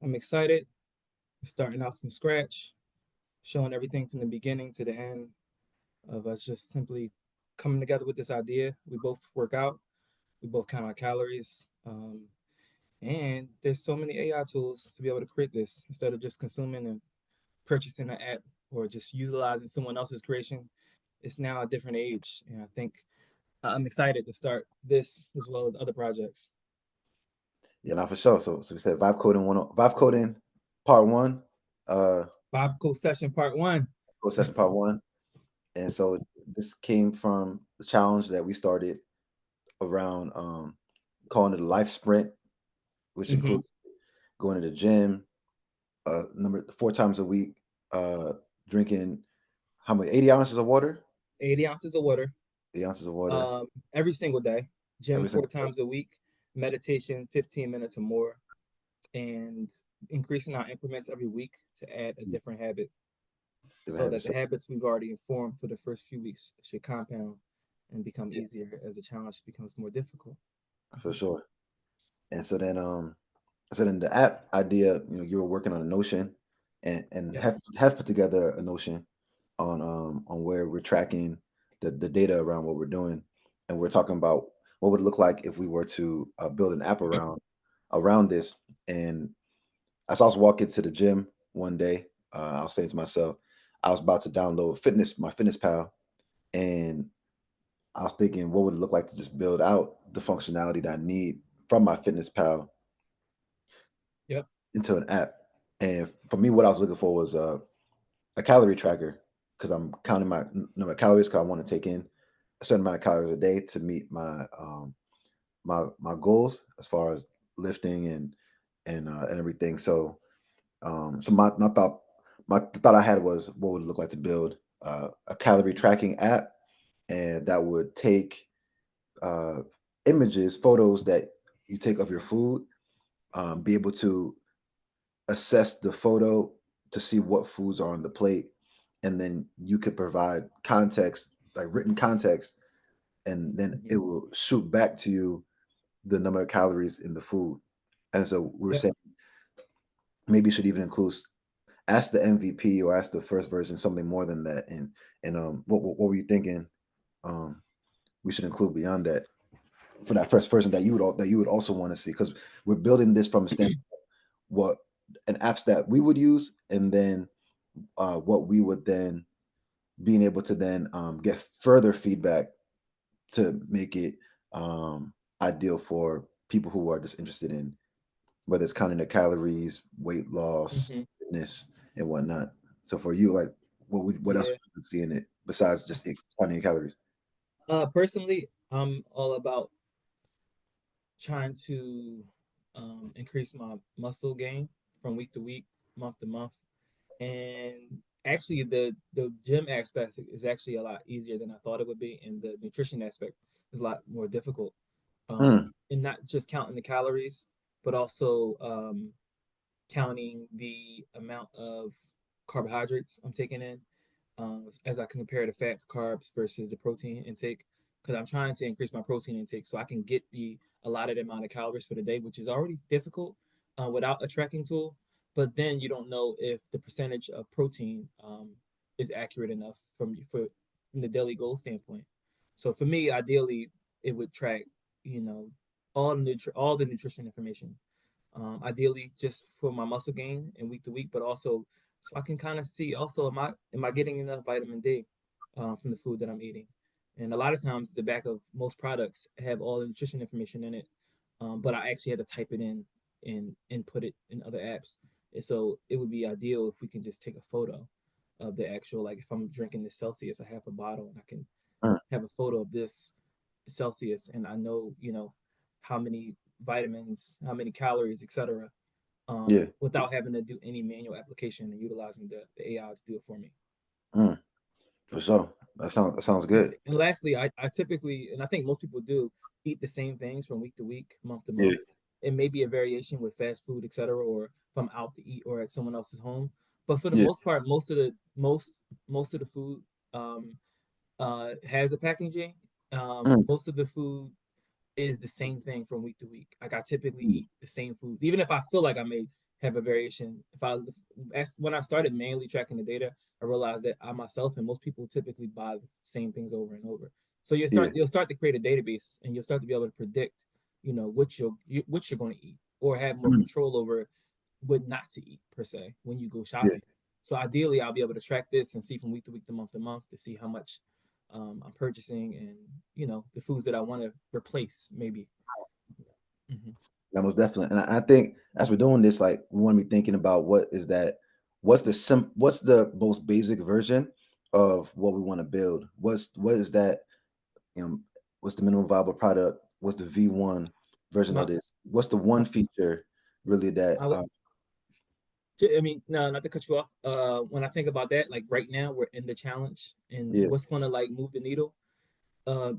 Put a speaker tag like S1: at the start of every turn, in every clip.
S1: I'm excited. Starting out from scratch, showing everything from the beginning to the end of us just simply coming together with this idea. We both work out. We both count our calories. And there's so many AI tools to be able to create this instead of just consuming and purchasing an app or just utilizing someone else's creation. It's now a different age. And I think I'm excited to start this as well as other projects.
S2: Yeah, not for sure. So we said vibe coding part one, uh,
S1: Bob Code Session Part 1.
S2: code session part one. And so this came from the challenge that we started around calling it a life sprint, which
S1: Mm-hmm.
S2: includes going to the gym, number 4 times a week, uh, drinking how many 80 ounces of water?
S1: 80 ounces of water
S2: 80 ounces of water
S1: every single day, gym
S2: every
S1: four
S2: single day.
S1: times a week, meditation 15 minutes or more, and increasing our increments every week to add a
S2: Yeah,
S1: different habit
S2: different
S1: so that
S2: habits.
S1: the habits we've already informed for the first few weeks should compound and become
S2: Yeah,
S1: easier as the challenge becomes more difficult.
S2: for sure. And so then the app idea, you were working on a Notion and
S1: Yep.
S2: have put together a Notion on where we're tracking the data around what we're doing, and we're talking about what would it look like if we were to build an app around this. And as I was walking to the gym one day, I was saying to myself, I was about to download my Fitness Pal, and I was thinking, what would it look like to just build out the functionality that I need from my Fitness Pal
S1: Yep.
S2: into an app. And for me, what I was looking for was a calorie tracker because I'm counting my number of calories because I want to take in a certain amount of calories a day to meet my goals as far as lifting and everything. So my thought I had was what would it look like to build a calorie tracking app, and that would take uh, images, photos that you take of your food, be able to assess the photo to see what foods are on the plate, and then you could provide context, like written context, and then it
S1: Mm-hmm.
S2: will shoot back to you the number of calories in the food. And so we were
S1: Yep.
S2: saying maybe you should even include ask the MVP or ask the first version something more than that. And what were you thinking? Um, we should include beyond that for that first version that you would also want to see because we're building this from a standpoint what an apps that we would use, and then what we would then being able to then get further feedback to make it ideal for people who are just interested in whether it's counting their calories, weight loss,
S1: Mm-hmm.
S2: fitness, and whatnot. So for you, like, what else
S1: Yeah.
S2: would you see in it besides just counting your calories?
S1: Personally, I'm all about trying to increase my muscle gain from week to week, month to month. And actually, the gym aspect is actually a lot easier than I thought it would be, and the nutrition aspect is a lot more difficult.
S2: Mm,
S1: And not just counting the calories, but also counting the amount of carbohydrates I'm taking in, as I compare the fats, carbs versus the protein intake. Because I'm trying to increase my protein intake so I can get the allotted amount of calories for the day, which is already difficult without a tracking tool. But then you don't know if the percentage of protein is accurate enough from the daily goal standpoint. So for me, ideally, it would track, you know, all the nutrition information, ideally just for my muscle gain and week to week, but also so I can kind of see also am I getting enough vitamin D from the food that I'm eating. And a lot of times the back of most products have all the nutrition information in it, but I actually had to type it in and input it in other apps. And so it would be ideal if we can just take a photo of the actual, like if I'm drinking this Celsius, I have a bottle and I can
S2: mm,
S1: have a photo of this Celsius, and I know, how many vitamins, how many calories, etc.,
S2: yeah,
S1: without having to do any manual application and utilizing the AI to do it for me.
S2: mm, for sure. That sounds
S1: And,
S2: good.
S1: and lastly, I typically, and I think most people do, eat the same things from week to week, month to
S2: Yeah,
S1: month. It may be a variation with fast food, etc., or if I'm out to eat or at someone else's home. But for the
S2: yeah,
S1: most part, most of the food um, has a packaging.
S2: mm,
S1: Most of the food is the same thing from week to week. Like I typically
S2: mm,
S1: eat the same foods, even if I feel like I may have a variation. When I started manually tracking the data, I realized that I myself and most people typically buy the same things over and over. So
S2: Yeah.
S1: you'll start to create a database, and you'll start to be able to predict, what you're going to eat, or have more
S2: Mm.
S1: control over what not to eat per se when you go
S2: Yeah.
S1: shopping. So ideally, I'll be able to track this and see from week to week, to month, to see how much I'm purchasing, and the foods that I want to replace maybe. Mm-hmm.
S2: Yeah, most definitely. And I think as we're doing this, like we want to be thinking about what's the most basic version of what we want to build? What is that, you know, what's the minimum viable product? What's the V1 version
S1: My,
S2: of this? What's the one feature really that
S1: I would I mean, no, not to cut you off. When I think about that, like right now, we're in the challenge, and
S2: yeah.
S1: what's going to like move the needle? Uh,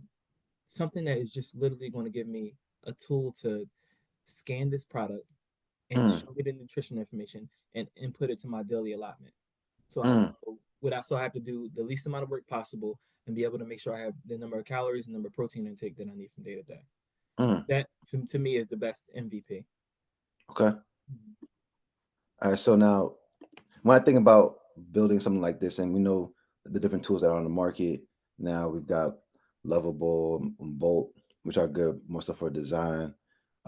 S1: Something that is just literally going to give me a tool to scan this product and
S2: Mm,
S1: show me the nutrition information and input it to my daily allotment. So I
S2: mm,
S1: know I have to do the least amount of work possible and be able to make sure I have the number of calories and number of protein intake that I need from day to day.
S2: mm.
S1: That to me is the best MVP.
S2: Okay. All right. So now when I think about building something like this, and we know the different tools that are on the market now, we've got Lovable, Bolt, which are good more so for design.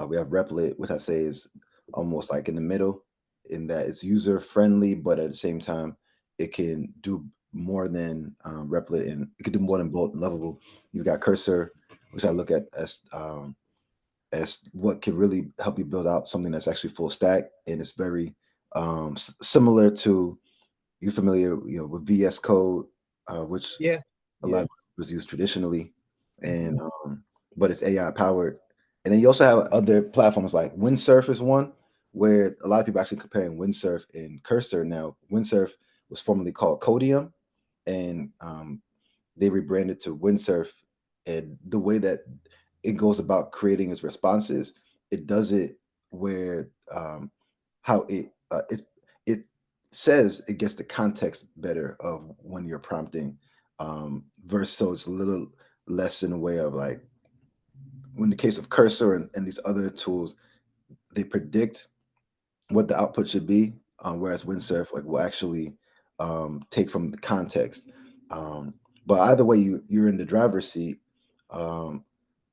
S2: We have Replit, which I say is almost like in the middle, in that it's user friendly, but at the same time, it can do more than Replit, and it can do more than Bolt and Lovable. You've got Cursor, which I look at as what can really help you build out something that's actually full stack, and it's very similar to, you're familiar, with VS Code, which
S1: Yeah,
S2: a lot
S1: yeah.
S2: of was used traditionally,
S1: Mm-hmm.
S2: and but it's AI powered. And then you also have other platforms like Windsurf is one where a lot of people actually comparing Windsurf and Cursor now. Windsurf was formerly called Codium, and they rebranded to Windsurf. And the way that it goes about creating its responses, it does it where how it says it gets the context better of when you're prompting, versus, so it's a little less in a way of like, in the case of Cursor and these other tools, they predict what the output should be, whereas Windsurf like will actually take from the context. Um, but either way, you're in the driver's seat, um,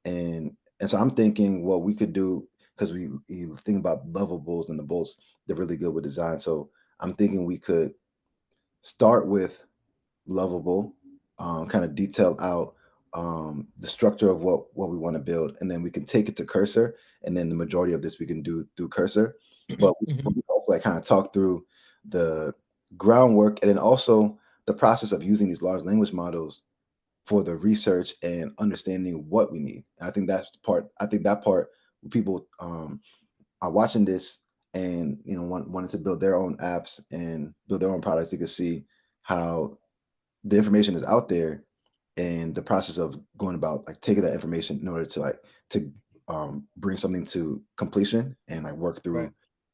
S2: and so I'm thinking what we could do, because you think about lovables and the bolts, they're really good with design. So I'm thinking we could start with lovable, kind of detail out the structure of what we want to build, and then we can take it to Cursor, and then the majority of this we can do through Cursor. But we also like kind of talk through the groundwork, and then also the process of using these large language models for the research and understanding what we need. I think that's the part. I think that part, people are watching this and wanting to build their own apps and build their own products, they can see how the information is out there, and the process of going about like taking that information in order to bring something to completion and like work
S1: Right.
S2: through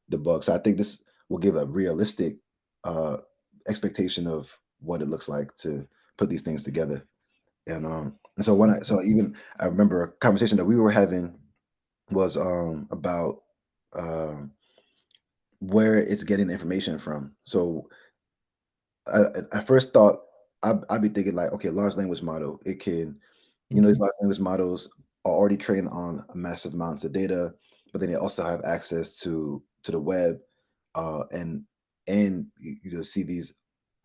S2: the bugs. So I think this will give a realistic uh expectation of what it looks like to put these things together. And so even I remember a conversation that we were having was about um where it's getting the information from. So I first thought I'd be thinking like, okay, large language model, it can,
S1: Mm-hmm.
S2: these large language models are already trained on massive amounts of data, but then they also have access to the web, and you see these.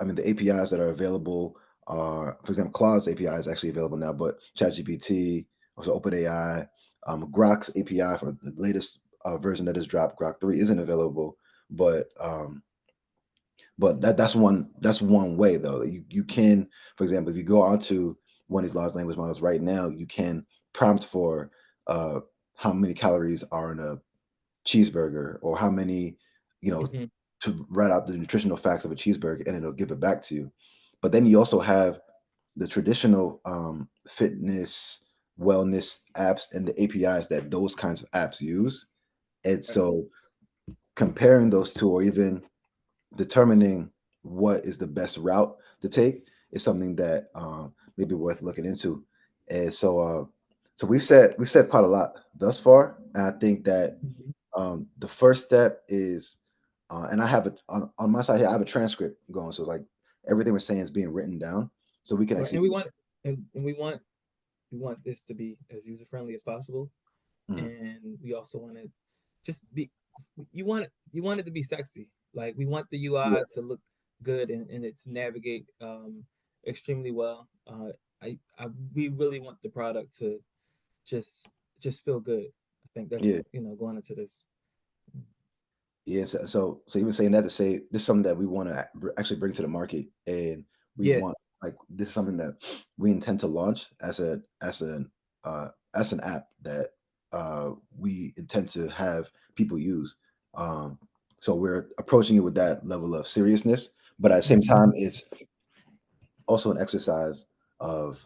S2: I mean, the APIs that are available are, for example, Claude's API is actually available now, but ChatGPT, also OpenAI, Grok's API for the latest version that is dropped, Grok 3, isn't available, but that's one way though. You can, for example, if you go onto one of these large language models right now, you can prompt for uh, how many calories are in a cheeseburger, or how many, you know,
S1: Mm-hmm.
S2: to write out the nutritional facts of a cheeseburger, and it'll give it back to you. But then you also have the traditional fitness, wellness apps and the APIs that those kinds of apps use. And
S1: Right.
S2: so comparing those two, or even determining what is the best route to take, is something that may be worth looking into. And so we've said quite a lot thus far, and I think that
S1: Mm-hmm.
S2: the first step is And I have it on my side here. I have a transcript going, so it's like everything we're saying is being written down, so we can
S1: Right.
S2: actually.
S1: And we want and we want this to be as user friendly as possible,
S2: Mm,
S1: and we also want to just be you want it to be sexy. Like we want the
S2: yeah,
S1: UI to look good and it to navigate extremely well. I we really want the product to just just feel good. I think
S2: yeah,
S1: that's going into this.
S2: yeah. So even saying that to say this is something that we want to actually bring to the market, and we
S1: Yeah.
S2: want like this is something that we intend to launch as an app that we intend to have people use. Um, so we're approaching it with that level of seriousness, but at the same
S1: Mhm.
S2: time, it's also an exercise of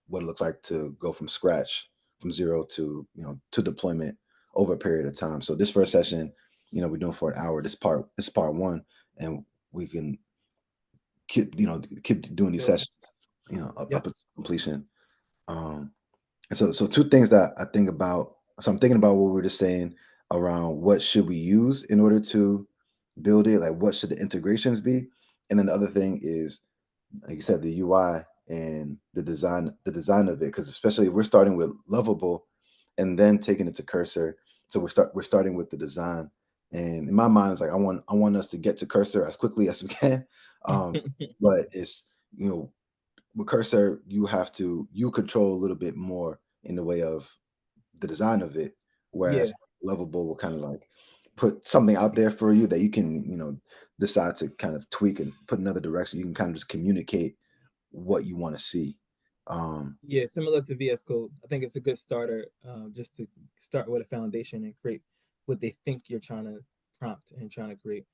S2: what it looks like to go from scratch, from zero to to deployment over a period of time. So this first session, we're doing for an hour. This is part one, and we can keep doing these
S1: Sure.
S2: sessions, up
S1: Yep.
S2: until completion. Um, and so two things that I think about. So I'm thinking about what we were just saying around what should we use in order to build it, like what should the integrations be, and then the other thing is like you said, the UI and the design of it. Because especially if we're starting with Lovable and then taking it to Cursor, so we're starting with the design. And in my mind, it's like I want us to get to Cursor as quickly as we can. But it's with Cursor, you control a little bit more in the way of the design of it,
S1: Yeah.
S2: whereas Lovable will kind of like put something out there for you that you can decide to kind of tweak and put another direction. You can kind of just communicate what you want to see.
S1: Yeah, similar to VS Code. I think it's a good starter, just to start with a foundation and create what they think you're trying to prompt and trying to create.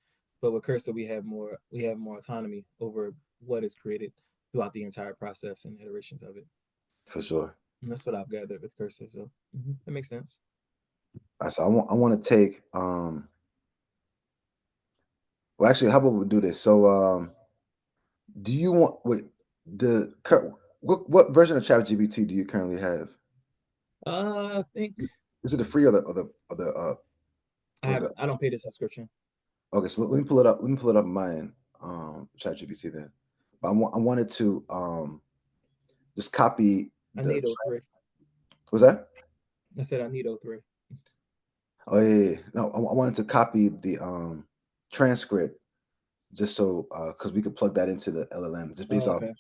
S1: But with Cursor, we have more autonomy over what is created throughout the entire process and iterations of it.
S2: For sure.
S1: And that's what I've gathered with Cursor. So that makes sense.
S2: So I want to take well actually how about we do this? So do you want wait what version of ChatGPT do you currently have?
S1: I think
S2: Is it the free or the
S1: I don't pay the subscription.
S2: okay, so let me pull it up. Let me pull it up on my end. ChatGPT then. But I wanted to just copy
S1: I
S2: the
S1: need O3.
S2: was that?
S1: I said I need O3.
S2: Oh yeah. No, I wanted to copy the transcript just so because we could plug that into the LLM just based
S1: Oh,
S2: off
S1: okay.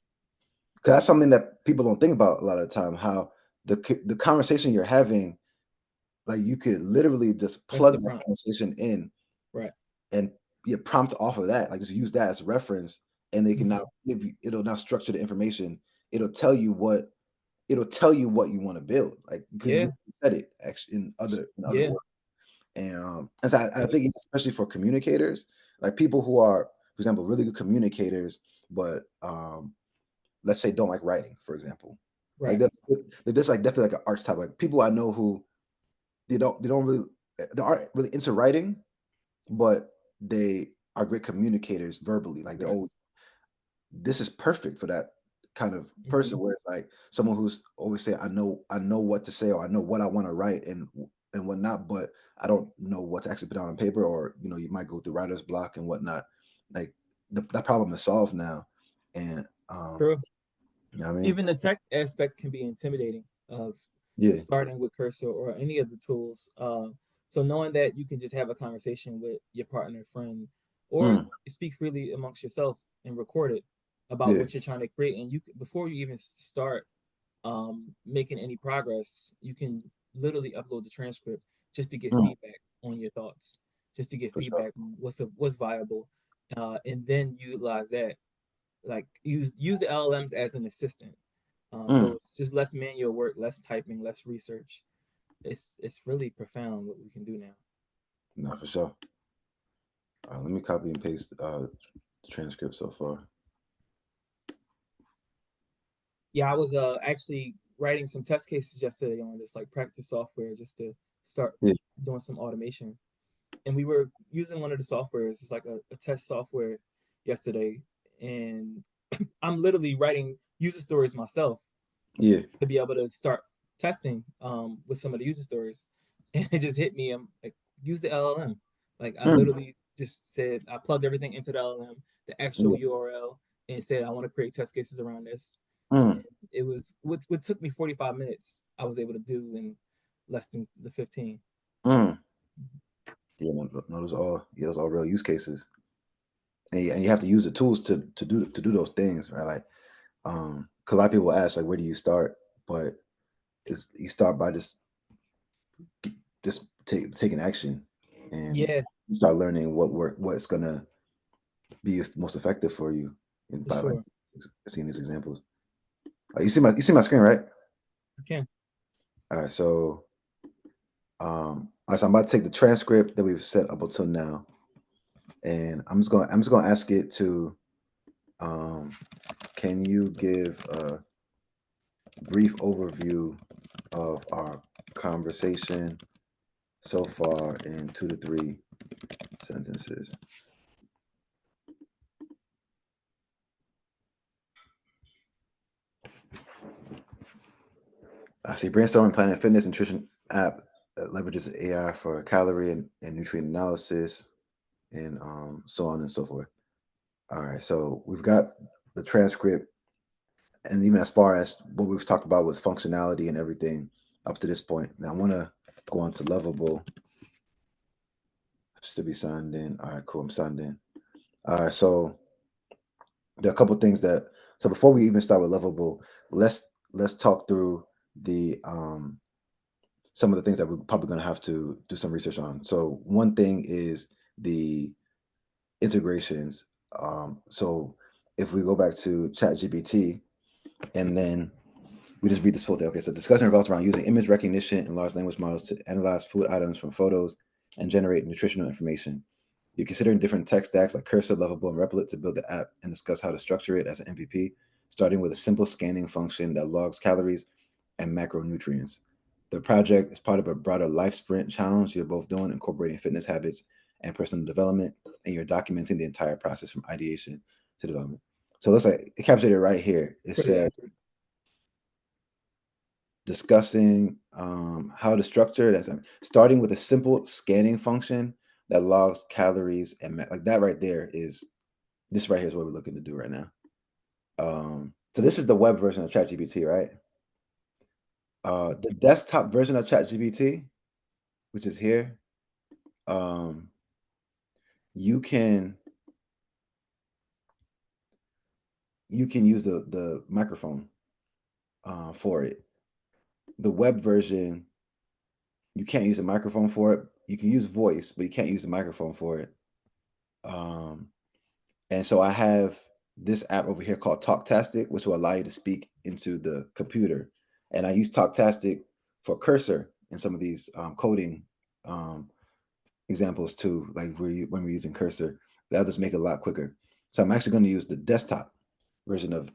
S2: because that's something that people don't think about a lot of the time. How the conversation you're having, like you could literally just
S1: That's
S2: plug
S1: the
S2: that
S1: prompt.
S2: conversation in
S1: Right.
S2: and prompt off of that. Like just use that as reference, and they can now
S1: Hmm.
S2: give you. It'll now structure the information. It'll tell you what it'll tell you what you want to build, like because we
S1: Yeah.
S2: said it actually in other
S1: Yeah.
S2: words. And so I think especially for communicators, like people who are, for example, really good communicators, but let's say don't like writing, for example. Like
S1: Right.
S2: they're just like definitely like an arts type. Like people I know who they don't really they aren't really into writing, but they are great communicators verbally. Like they're
S1: Right.
S2: always this is perfect for that kind of
S1: Hmm.
S2: person where it's like someone who's always saying, I know what to say or I know what I want to write and whatnot, but I don't know what to actually put down on paper, or you might go through writer's block and whatnot. Like that problem is solved now. And
S1: True.
S2: you know what I mean?
S1: Even the tech aspect can be intimidating of
S2: Yeah,
S1: starting with Cursor or any of the tools. So knowing that you can just have a conversation with your partner, friend, or
S2: mm,
S1: speak freely amongst yourself and record it about
S2: yeah,
S1: what you're trying to create, and before you even start making any progress, you can literally upload the transcript just to get
S2: mm,
S1: feedback on your thoughts, just to get
S2: for sure.
S1: feedback on what's viable, and then utilize that. Like use the LLMs as an assistant. So
S2: Mm,
S1: it's just less manual work, less typing, less research. It's really profound what we can do now.
S2: no, for sure. Let me copy and paste the transcript so far.
S1: Yeah, I was actually writing some test cases yesterday on this like practice software just to start
S2: Yeah,
S1: doing some automation. And we were using one of the softwares. It's like a test software yesterday, and I'm literally writing user stories myself
S2: yeah.
S1: to be able to start testing with some of the user stories. And it just hit me. I'm like, use the LLM. Like I
S2: Mm,
S1: literally just said I plugged everything into the LLM, the actual
S2: Yeah.
S1: URL, and said I want to create test cases around this.
S2: Mm,
S1: And it was what took me 45 minutes. I was able to do in less than the 15.
S2: mm. Yeah, no, those are all real use cases, and you have to use the tools to do those things, right? Like, 'cause a lot of people ask like, where do you start? But it's you start by just taking action, and
S1: Yeah,
S2: you start learning what's gonna be most effective for you, and
S1: for
S2: by like
S1: sure.
S2: seeing these examples. You see my screen, right?
S1: I can.
S2: All right, so all right, so I'm about to take the transcript that we've set up until now, and I'm just gonna ask it to um, can you give a brief overview of our conversation so far in 2 to 3 sentences? I see brainstorming, planet fitness, nutrition app that leverages AI for calorie and nutrient analysis, and so on and so forth. All right, so we've got the transcript, and even as far as what we've talked about with functionality and everything up to this point. Now I want to go on to Lovable. Should be signed in. All right, cool. I'm signed in. All right, so there are a couple things that. So before we even start with Lovable, let's talk through the some of the things that we're probably going to have to do some research on. So one thing is the integrations. So if we go back to ChatGPT and then we just read this full thing. Okay, so discussion revolves around using image recognition and large language models to analyze food items from photos and generate nutritional information. You're considering different tech stacks like Cursor, Lovable, and Replit to build the app and discuss how to structure it as an MVP, starting with a simple scanning function that logs calories and macronutrients. The project is part of a broader life sprint challenge you're both doing, incorporating fitness habits and personal development, and you're documenting the entire process from ideation to development. So it looks like it captured it right here. It
S1: Pretty
S2: said
S1: accurate.
S2: discussing how to structure it, starting with a simple scanning function that logs calories and like that right there is this right here is what we're looking to do right now. So this is the web version of ChatGPT, right? The desktop version of ChatGPT, which is here, um, you can use the microphone for it. The web version, you can't use a microphone for it. You can use voice, but you can't use the microphone for it. Um, And so I have this app over here called Talktastic, which will allow you to speak into the computer. And I use Talktastic for Cursor in some of these coding um, examples too, like when we're using Cursor. That'll just make it a lot quicker. So I'm actually going to use the desktop version of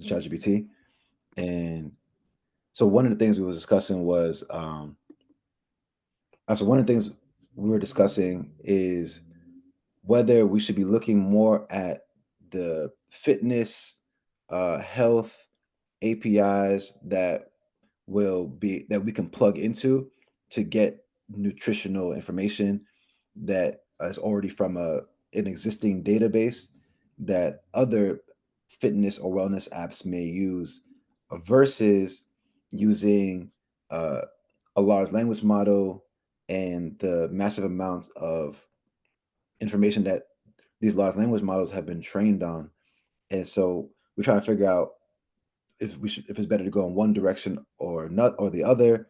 S2: ChatGPT. And so one of the things we were discussing was, so one of the things we were discussing is whether we should be looking more at the fitness, health APIs that we can plug into to get nutritional information that is already from an existing database that other fitness or wellness apps may use, versus using uh, a large language model and the massive amounts of information that these large language models have been trained on. And so we're trying to figure out if it's better to go in one direction or not or the other,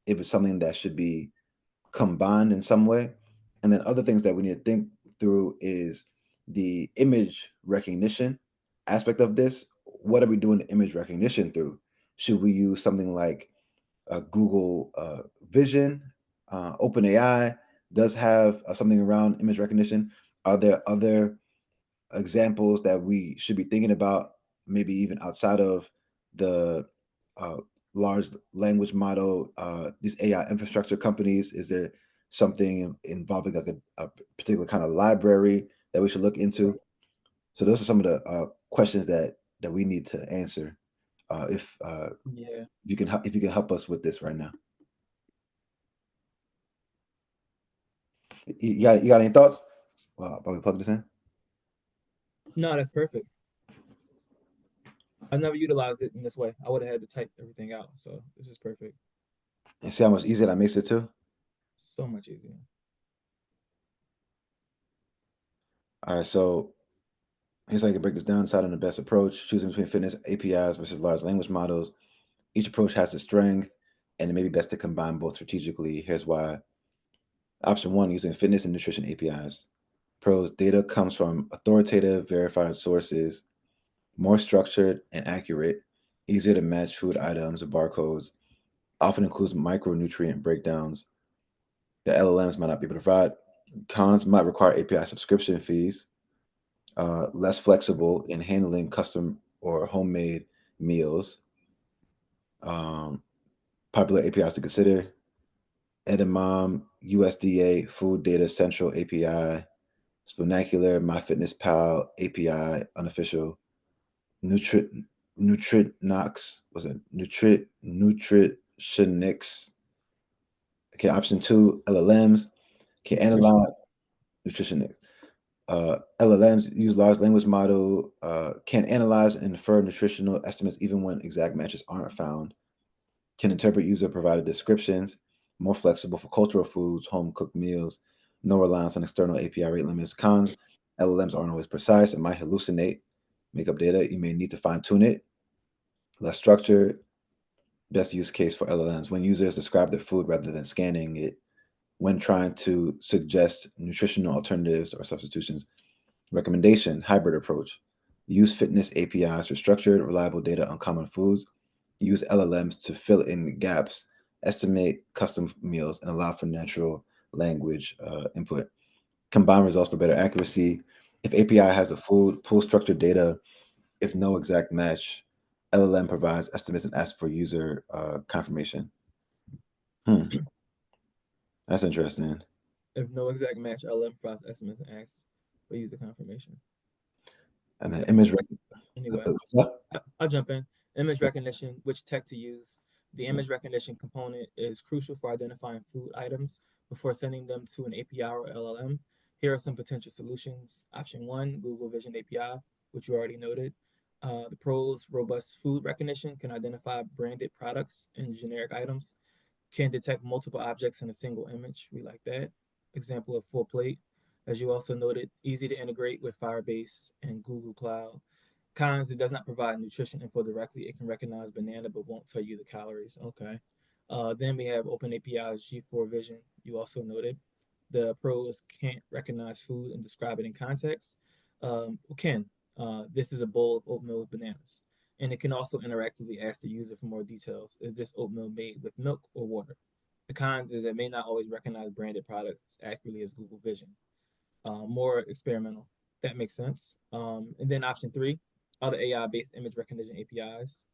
S2: if it's something that should be combined in some way. And then other things that we need to think through is the image recognition aspect of this. What are we doing image recognition through? Should we use something like Google Vision? OpenAI does have something around image recognition. Are there other examples that we should be thinking about, maybe even outside of the uh, large language model, these AI infrastructure companies? Is there something involving like a particular kind of library that we should look into?
S1: Right.
S2: So those are some of the questions that we need to answer. If
S1: Yeah.
S2: if you can help us with this right now, you got any thoughts? while we plug this in?
S1: No, that's perfect. I've never utilized it in this way. I would have had to type everything out. So this is perfect.
S2: And see how much easier that makes it too?
S1: So much easier.
S2: All right, so here's how you can break this down. Deciding the best approach, choosing between fitness APIs versus large language models. Each approach has its strength, and it may be best to combine both strategically. Here's why. Option one, using fitness and nutrition APIs. Pros, data comes from authoritative, verified sources, more structured and accurate, easier to match food items or barcodes, often includes micronutrient breakdowns that LLMs might not be able to provide. Cons might require API subscription fees, less flexible in handling custom or homemade meals. Um, Popular APIs to consider: Edamame, USDA, Food Data Central API, Spoonacular, MyFitnessPal API, unofficial, Nutrit Nutrinox, was it Nutritionix? Okay, option two, LLMs can analyze
S1: Nutritionist.
S2: nutrition. LLMs use large language model, can analyze and infer nutritional estimates even when exact matches aren't found, can interpret user provided descriptions, more flexible for cultural foods, home cooked meals, no reliance on external API rate limits. Cons, LLMs aren't always precise and might hallucinate, make up data. You may need to fine tune it. Less structured, best use case for LLMs when users describe their food rather than scanning it, when trying to suggest nutritional alternatives or substitutions. Recommendation, hybrid approach. Use fitness APIs for structured, reliable data on common foods. Use LLMs to fill in gaps, estimate custom meals, and allow for natural language input. Combine results for better accuracy. If API has a food, pull structured data. If no exact match, LLM provides estimates and asks for user confirmation. Hmm, that's interesting.
S1: If no exact match, LM provides estimates and asks for user confirmation.
S2: And then
S1: That's
S2: image
S1: anyway. I'll jump in. Image recognition, which tech to use. The image recognition component is crucial for identifying food items before sending them to an API or LLM. Here are some potential solutions. Option one, Google Vision API, which you already noted. The pros, robust food recognition can identify branded products and generic items, can detect multiple objects in a single image. We like that. Example of full plate. As you also noted, easy to integrate with Firebase and Google Cloud. Cons, it does not provide nutrition info directly. It can recognize banana but won't tell you the calories. Okay. Then we have OpenAPI's G4 Vision. You also noted the pros can't recognize food and describe it in context. Can. This is a bowl of oatmeal with bananas. And it can also interactively ask the user for more details. Is this oatmeal made with milk or water? The cons is it may not always recognize branded products as accurately as Google Vision. More experimental. That makes sense. And then option three, other AI-based image recognition APIs.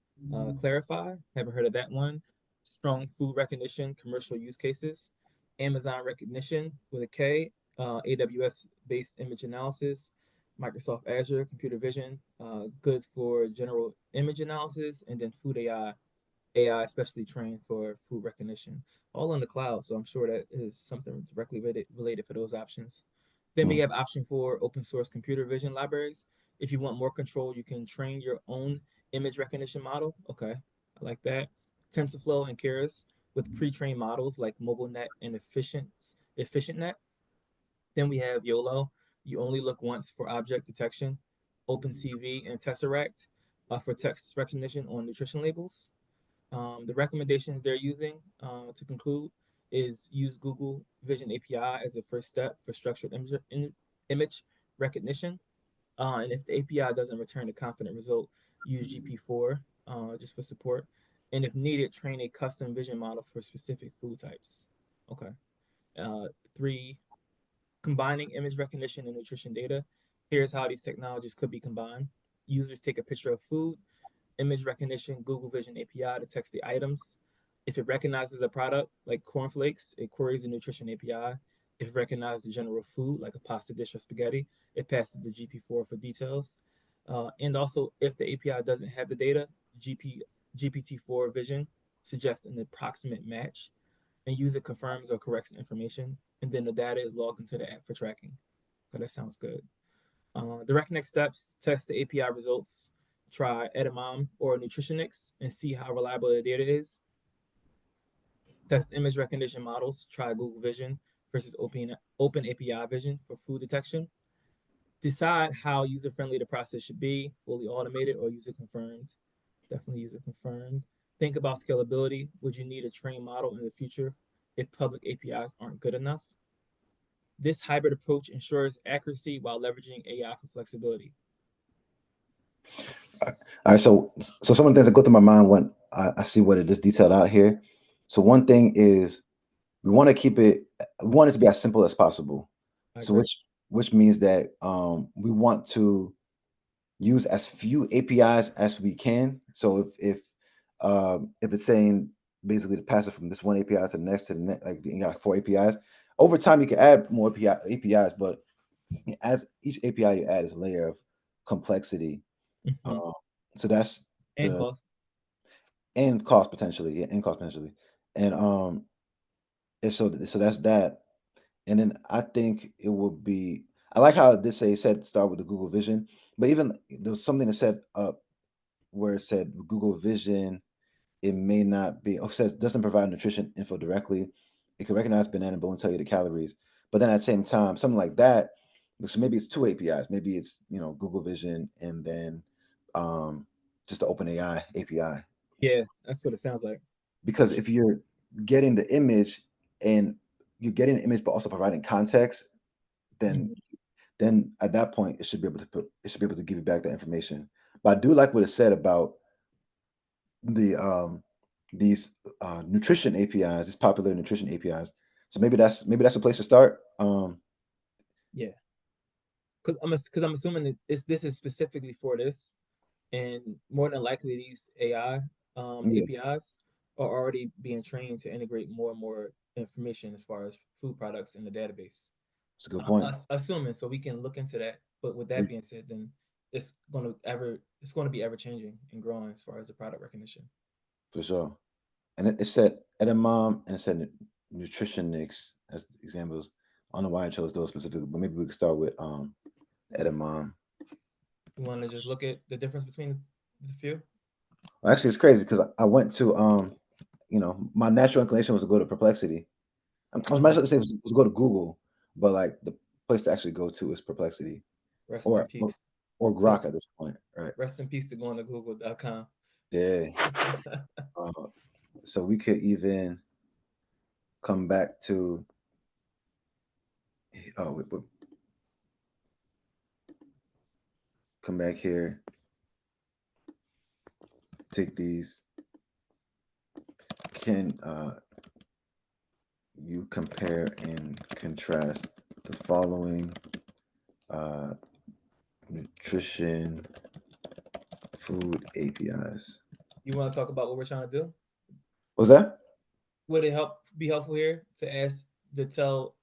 S1: Clarify, haven't heard of that one. Strong food recognition, commercial use cases. Amazon recognition with a K. AWS-based image analysis. Microsoft Azure computer vision, good for general image analysis, and then Food AI especially trained for food recognition, all on the cloud. So I'm sure that is something directly related for those options. Then we
S2: Hmm.
S1: have option four, open source computer vision libraries. If you want more control, you can train your own image recognition model. Okay, I like that. TensorFlow and Keras with pre-trained models like MobileNet and EfficientNet. Then we have YOLO. You only look once for object detection. OpenCV and Tesseract for text recognition on nutrition labels. The recommendations they're using to conclude is use Google Vision API as a first step for structured image recognition. And if the API doesn't return a confident result, use GP4 just for support. And if needed, train a custom vision model for specific food types. Okay. Uh, Three, combining image recognition and nutrition data. Here's how these technologies could be combined. Users take a picture of food, image recognition, Google Vision API to text the items. If it recognizes a product like cornflakes, it queries the nutrition API. If it recognizes a general food like a pasta dish or spaghetti, it passes the GP4 for details. And also, if the API doesn't have the data, GPT-4 Vision suggests an approximate match, and user confirms or corrects the information, and then the data is logged into the app for tracking. Okay, that sounds good. Direct next steps: test the API results. Try Edamame or Nutritionix and see how reliable the data is. Test image recognition models. Try Google Vision versus Open API Vision for food detection. Decide how user friendly the process should be, fully automated or user confirmed. Definitely user confirmed. Think about scalability. Would you need a trained model in the future if public APIs aren't good enough? This hybrid approach ensures accuracy while leveraging AI for flexibility.
S2: All right, so some of the things that go through my mind when I see what it is detailed out here. So one thing is we want to keep it, we want it to be as simple as possible.
S1: I
S2: So
S1: agree.
S2: which means that we want to use as few APIs as we can. So if it's saying basically to pass it from this one API to the next to the next, like you got like 4 APIs. Over time, you can add more APIs, but as each API you add is a layer of complexity.
S1: Mm-hmm.
S2: Uh, so that's
S1: And
S2: the
S1: cost.
S2: and cost potentially, yeah, and cost potentially, and so that's that. And then I think it would be. I like how this said start with the Google Vision, but even there's something that said where it said Google Vision, it may not be. Oh, it says doesn't provide nutrition info directly. It can recognize banana but won't tell you the calories. But then at the same time, something like that. So maybe it's two APIs. Maybe it's Google Vision and then just the OpenAI API.
S1: Yeah, that's what it sounds like.
S2: Because if you're getting the image and you're getting the image but also providing context, then
S1: Mm-hmm.
S2: then at that point it should be able to give you back that information. But I do like what it said about the these nutrition APIs, these popular nutrition APIs. So maybe that's a place to start.
S1: Yeah, because I'm assuming that this is specifically for this, and more than likely these AI
S2: Yeah,
S1: APIs are already being trained to integrate more and more information as far as food products in the database.
S2: that's a good point.
S1: Assuming, so we can look into that. But with
S2: Yeah,
S1: that being said, then it's going to be ever changing and growing as far as the product recognition.
S2: for sure. And it said edamame and it said nutritionics as examples. I don't know why I chose those specifically, but maybe we could start with edamame.
S1: You want to just look at the difference between the few?
S2: Well, actually, it's crazy because I went to my natural inclination was to go to Perplexity. I was
S1: Uh-huh.
S2: actually saying was to go to Google, but like the place to actually go to is Perplexity
S1: Rest in
S2: or or,
S1: peace
S2: or
S1: to
S2: Grok at this point, right?
S1: rest in peace to going to Google.com.
S2: Yeah. Uh, so we could even come back to we come back here, take these. Can you compare and contrast the following uh, nutrition food APIs?
S1: You want to talk about what we're trying to do?
S2: What was that?
S1: Would it be helpful here to ask to tell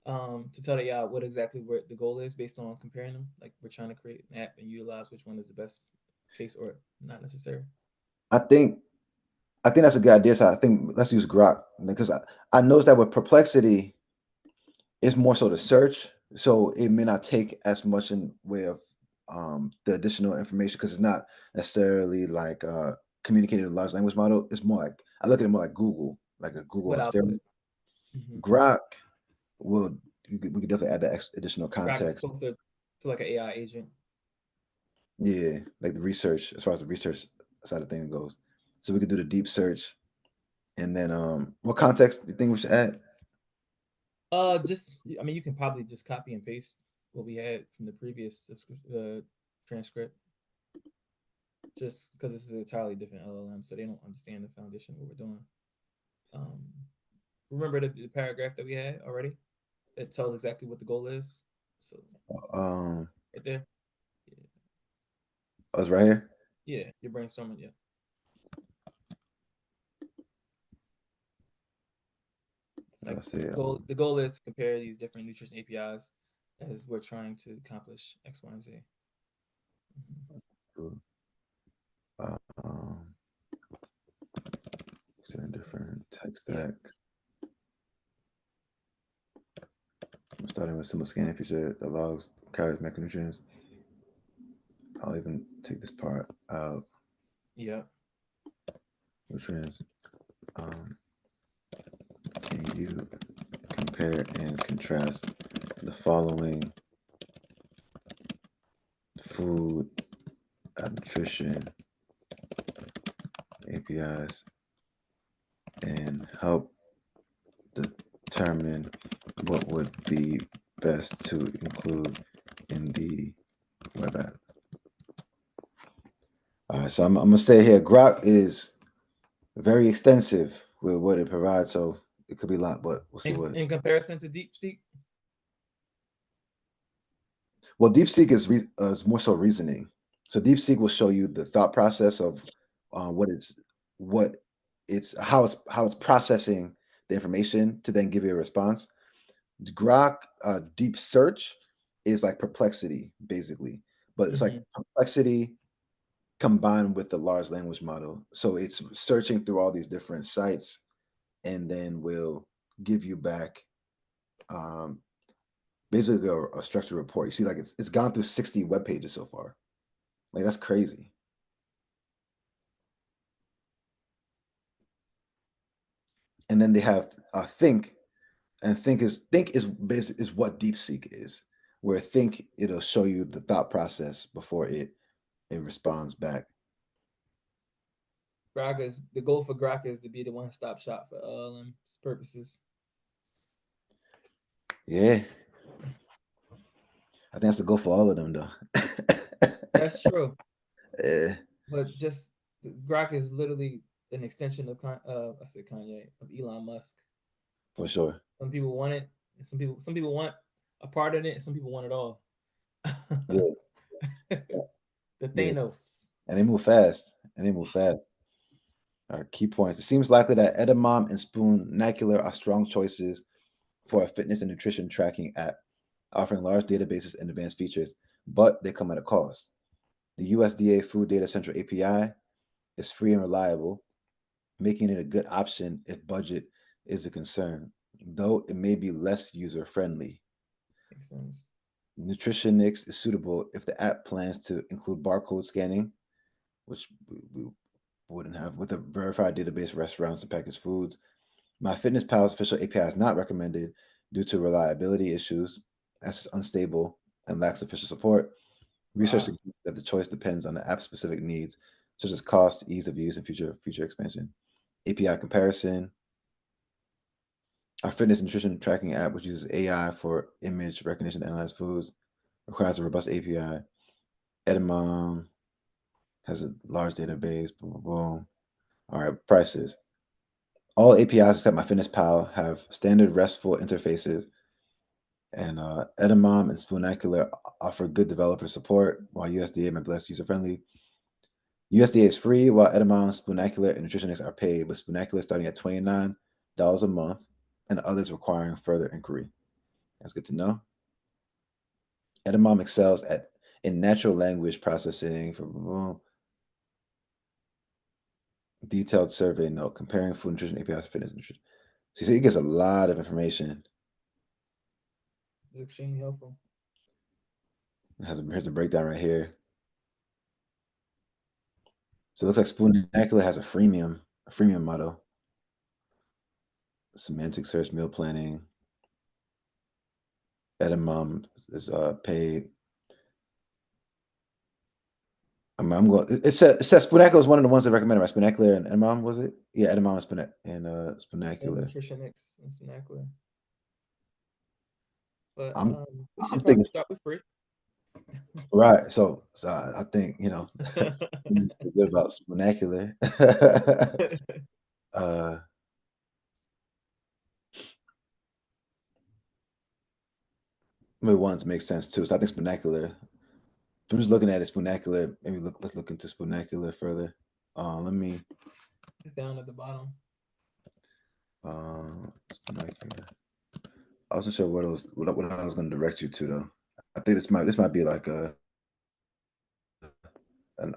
S1: the AI what exactly where the goal is based on comparing them? Like we're trying to create an app and utilize which one is the best case or not necessary.
S2: I think I think that's a good idea. So I think let's use Grok because I noticed that with Perplexity, it's more so the search, so it may not take as much in way of the additional information because it's not necessarily like communicating with a large language model. It's more like I look at it more like a Google
S1: What
S2: on
S1: output?
S2: steroids.
S1: Mm-hmm.
S2: Grok will we could definitely add that additional
S1: Grok is
S2: context.
S1: closer to like an AI agent.
S2: Yeah, like the research as far as the research side of things goes. So we could do the deep search, and then what context do you think we should add?
S1: Just I mean, you can probably just copy and paste what we had from the previous transcript, just because this is an entirely different LLM, so they don't understand the foundation of what we're doing. Um, remember the paragraph that we had already? It tells exactly what the goal is. So
S2: Um,
S1: right there,
S2: I was right here.
S1: yeah, you're brainstorming. Yeah, like
S2: Let's see.
S1: the goal is to compare these different nutrition APIs as we're trying to accomplish X, Y, and Z. Mhm.
S2: Um, different tech
S1: Yeah,
S2: stacks. Starting with simple scanning feature that logs calories, macronutrients. I'll even take this part out.
S1: Yeah.
S2: Nutrients. Can you compare and contrast the following food, nutrition, APIs, and help determine what would be best to include in the web app? All right, so I'm gonna say here, Grok is very extensive with what it provides, so it could be a lot, but we'll see what.
S1: In comparison to DeepSeek.
S2: Well, DeepSeek is more so reasoning. So DeepSeek will show you the thought process of what it's how it's processing the information to then give you a response. Grok Deep Search is like Perplexity basically, but it's like
S1: Mm-hmm.
S2: Perplexity combined with the large language model. So it's searching through all these different sites and then will give you back um, basically a structured report. You see, like it's gone through 60 web pages so far. Like that's crazy. And then they have Think, and Think is what DeepSeek is. Where Think it'll show you the thought process before it responds back.
S1: Grok is the goal for Grok is to be the one-stop shop for LLMs purposes.
S2: Yeah, I think that's the goal for all of them, though.
S1: That's true,
S2: Yeah,
S1: but just Grok is literally an extension of I said Kanye of Elon Musk.
S2: for sure.
S1: Some people want it, and some people want a part of it, and some people want it all.
S2: Yeah,
S1: The
S2: yeah,
S1: Thanos.
S2: and they move fast. And they move fast. Key points. It seems likely that Edamame and Spoonacular are strong choices for a fitness and nutrition tracking app, offering large databases and advanced features, but they come at a cost. The USDA Food Data Central API is free and reliable, making it a good option if budget is a concern, though it may be less user friendly.
S1: Makes sense.
S2: Nutritionix is suitable if the app plans to include barcode scanning, which we wouldn't have, with a verified database of restaurants and packaged foods. MyFitnessPal's official API is not recommended due to reliability issues, as it's unstable and lacks official support. Research
S1: Wow.
S2: suggests that the choice depends on the app's specific needs, such as cost, ease of use, and future expansion. API comparison. Our fitness and nutrition tracking app, which uses AI for image recognition to analyze foods, requires a robust API. Edamame has a large database. Boom, boom, boom. All right, prices. All APIs except MyFitnessPal have standard RESTful interfaces, and Edamame and Spoonacular offer good developer support, while USDA might be less user friendly. USDA is free, while Edamame, Spoonacular, and Nutritionix are paid, with Spoonacular starting at $29 a month, and others requiring further inquiry. That's good to know. Edamame excels in natural language processing for detailed survey note comparing food nutrition APIs, fitness and nutrition. See, so it gives a lot of information.
S1: This is extremely helpful.
S2: Here's a breakdown right here. So it looks like Spoonacular has a freemium model. Semantic search, meal planning. Edamame is paid. I'm going. It says Spoonacular is one of the ones that recommended, right? Spoonacular and Edamame, was it? Yeah, Edamame and
S1: And
S2: Spoonacular.
S1: Nutritionix and Sonnet. But
S2: I'm
S1: we
S2: I'm
S1: should probably
S2: thinking
S1: start with free.
S2: right. So I think it's good about Spoonacular. uh, maybe ones makes sense too. So I think Spoonacular. If I'm just looking at it, Spoonacular. Let's look into Spoonacular further. Let me.
S1: It's down at the bottom.
S2: Spoonacular. I wasn't sure what I was going to direct you to though. I think this might be like an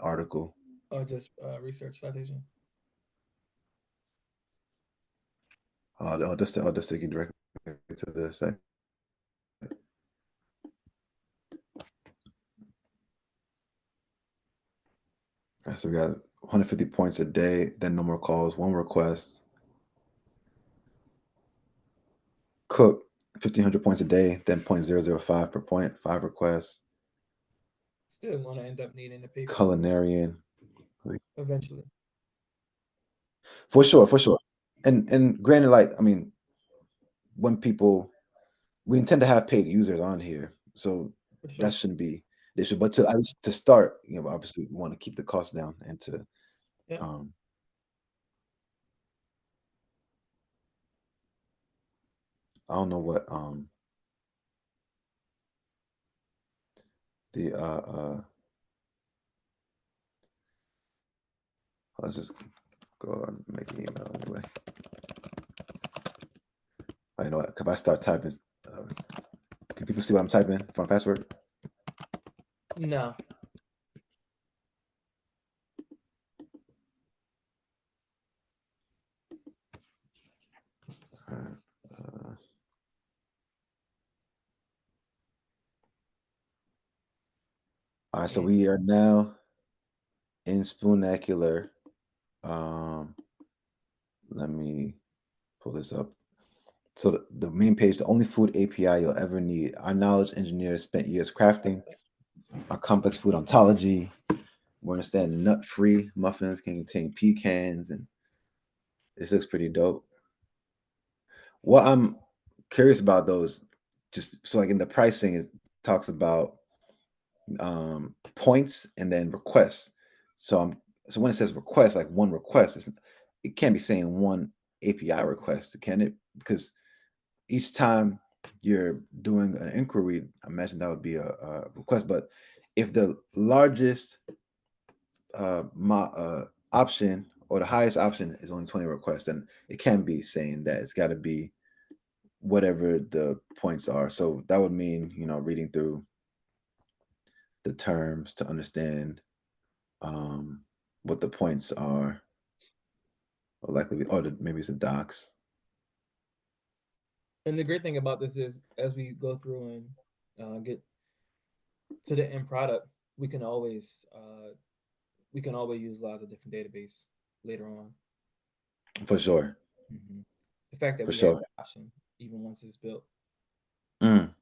S2: article.
S1: Or just research citation.
S2: I'll just take you directly to the site. So we got 150 points a day, then no more calls, 1 request. Cook, 1,500 points a day, then 0.005 per point, 5 requests.
S1: Still want to end up needing to pay for it
S2: Culinarian.
S1: eventually.
S2: For sure, for sure. And granted, like, I mean, when people we intend to have paid users on here, so
S1: For
S2: that
S1: sure.
S2: shouldn't be the issue. But to at least to start, obviously we want to keep the cost down and to
S1: Yeah.
S2: I don't know what the let's just go and make an email anyway. I know what, if I start typing, can people see what I'm typing for my password?
S1: No.
S2: All right, so
S1: Yeah.
S2: we are now in Spoonacular. Let me pull this up. So the main page, the only food API you'll ever need. Our knowledge engineers spent years crafting our complex food ontology. We understand nut-free muffins can contain pecans, and this looks pretty dope. What I'm curious about those, just so like in the pricing, it talks about points and then requests. So when it says request, like one request, it can't be saying one API request, can it? Because each time you're doing an inquiry, I imagine that would be a request. But if the largest option or the highest option is only 20 requests, then it can be saying that it's got to be whatever the points are. So that would mean, reading through the terms to understand what the points are, or likely, or maybe it's the docs.
S1: And the great thing about this is, as we go through and get to the end product, we can always utilize a different database later on.
S2: For sure.
S1: Mm-hmm. The fact that
S2: For
S1: we have
S2: sure.
S1: the option, even once it's built.
S2: Mm.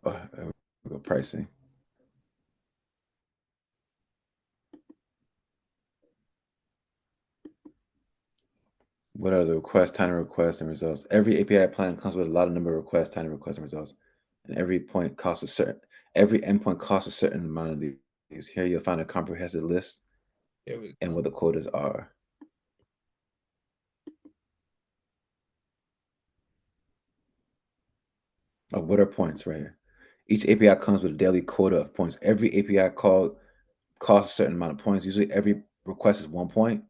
S2: Oh, there we go, pricing. What are the requests, tiny requests, and results? Every API plan comes with a lot of number of requests, tiny requests, and results. And every endpoint costs a certain amount of these. Here you'll find a comprehensive list
S1: Here we
S2: and
S1: go.
S2: what the quotas are. Oh, what are points right here? Each API comes with a daily quota of points. Every API call costs a certain amount of points. Usually every request is 1 point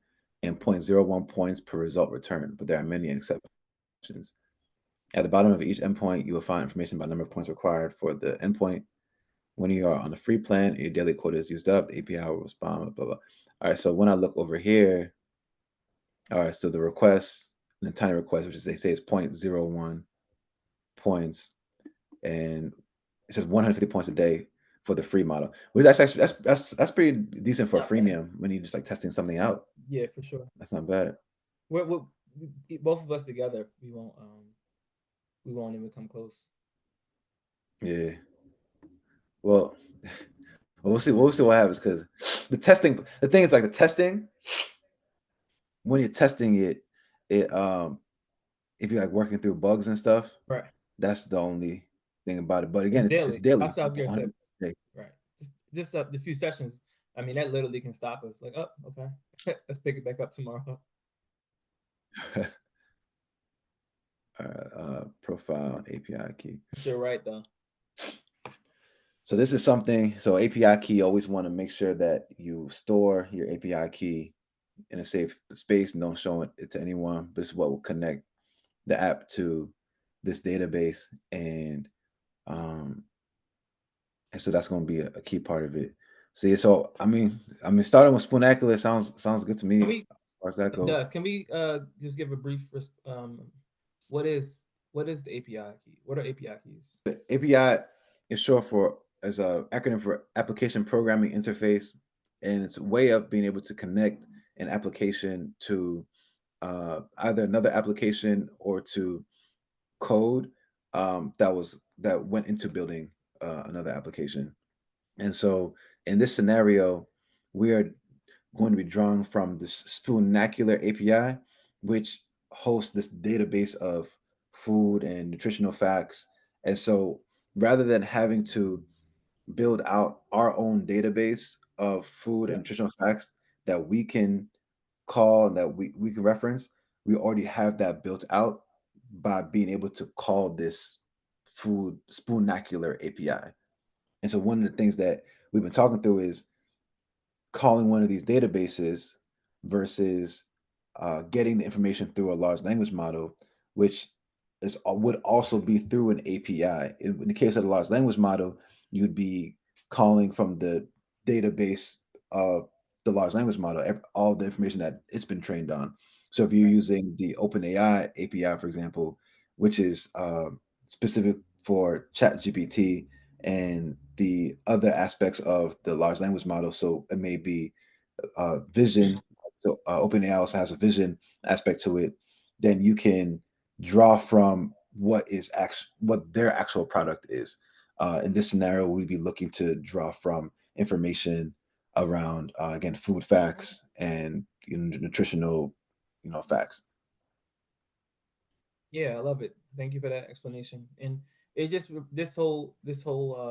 S2: and 0.01 points per result returned, but there are many exceptions. At the bottom of each endpoint, you will find information about number of points required for the endpoint. When you are on the free plan and your daily quota is used up, the API will respond, blah, blah. All right, so when I look over here, all right, so the request, the tiny request, which is they say is 0.01 points, and it says 150 points a day for the free model, which that's pretty decent for a
S1: Not bad.
S2: freemium when you're just like testing something out.
S1: Yeah, for sure.
S2: That's not bad.
S1: We're both of us together. We won't even come close.
S2: Yeah. Well, we'll see. We'll see what happens because the thing is like the testing, when you're testing it if you're like working through bugs and stuff,
S1: Right.
S2: that's the only thing about it. But
S1: It's
S2: again, it's
S1: daily.
S2: daily.
S1: That's what I was gonna say.
S2: 100 days.
S1: Right. Just the few sessions. I mean, that literally can stop us. Like, oh, okay, let's pick it back up tomorrow.
S2: Profile API key.
S1: But you're right, though.
S2: So this is something. So API key, always want to make sure that you store your API key in a safe space and don't show it to anyone. This is what will connect the app to this database, um, and so that's going to be a key part of it. See, so starting with Spoonacular sounds good to me
S1: Can we?
S2: as far as that
S1: It
S2: goes.
S1: does. Can we just give a brief? What is What is the API key? What are API keys?
S2: API is short for as a acronym for Application Programming Interface, and it's a way of being able to connect an application to either another application or to code that went into building another application. And so in this scenario, we are going to be drawing from this Spoonacular API, which hosts this database of food and nutritional facts. And so rather than having to build out our own database of food and
S1: Yeah.
S2: nutritional facts that we can call and that we can reference, we already have that built out by being able to call this food Spoonacular API. And so one of the things that we've been talking through is calling one of these databases versus getting the information through a large language model, which would also be through an API. In the case of the large language model, you'd be calling from the database of the large language model, all the information that it's been trained on. So if you're
S1: Right.
S2: using the OpenAI API, for example, which is specific for ChatGPT and the other aspects of the large language model, so it may be vision. So OpenAI also has a vision aspect to it. Then you can draw from what their actual product is. In this scenario, we'd be looking to draw from information around again food facts and nutritional facts.
S1: Yeah, I love it. Thank you for that explanation. And it just this whole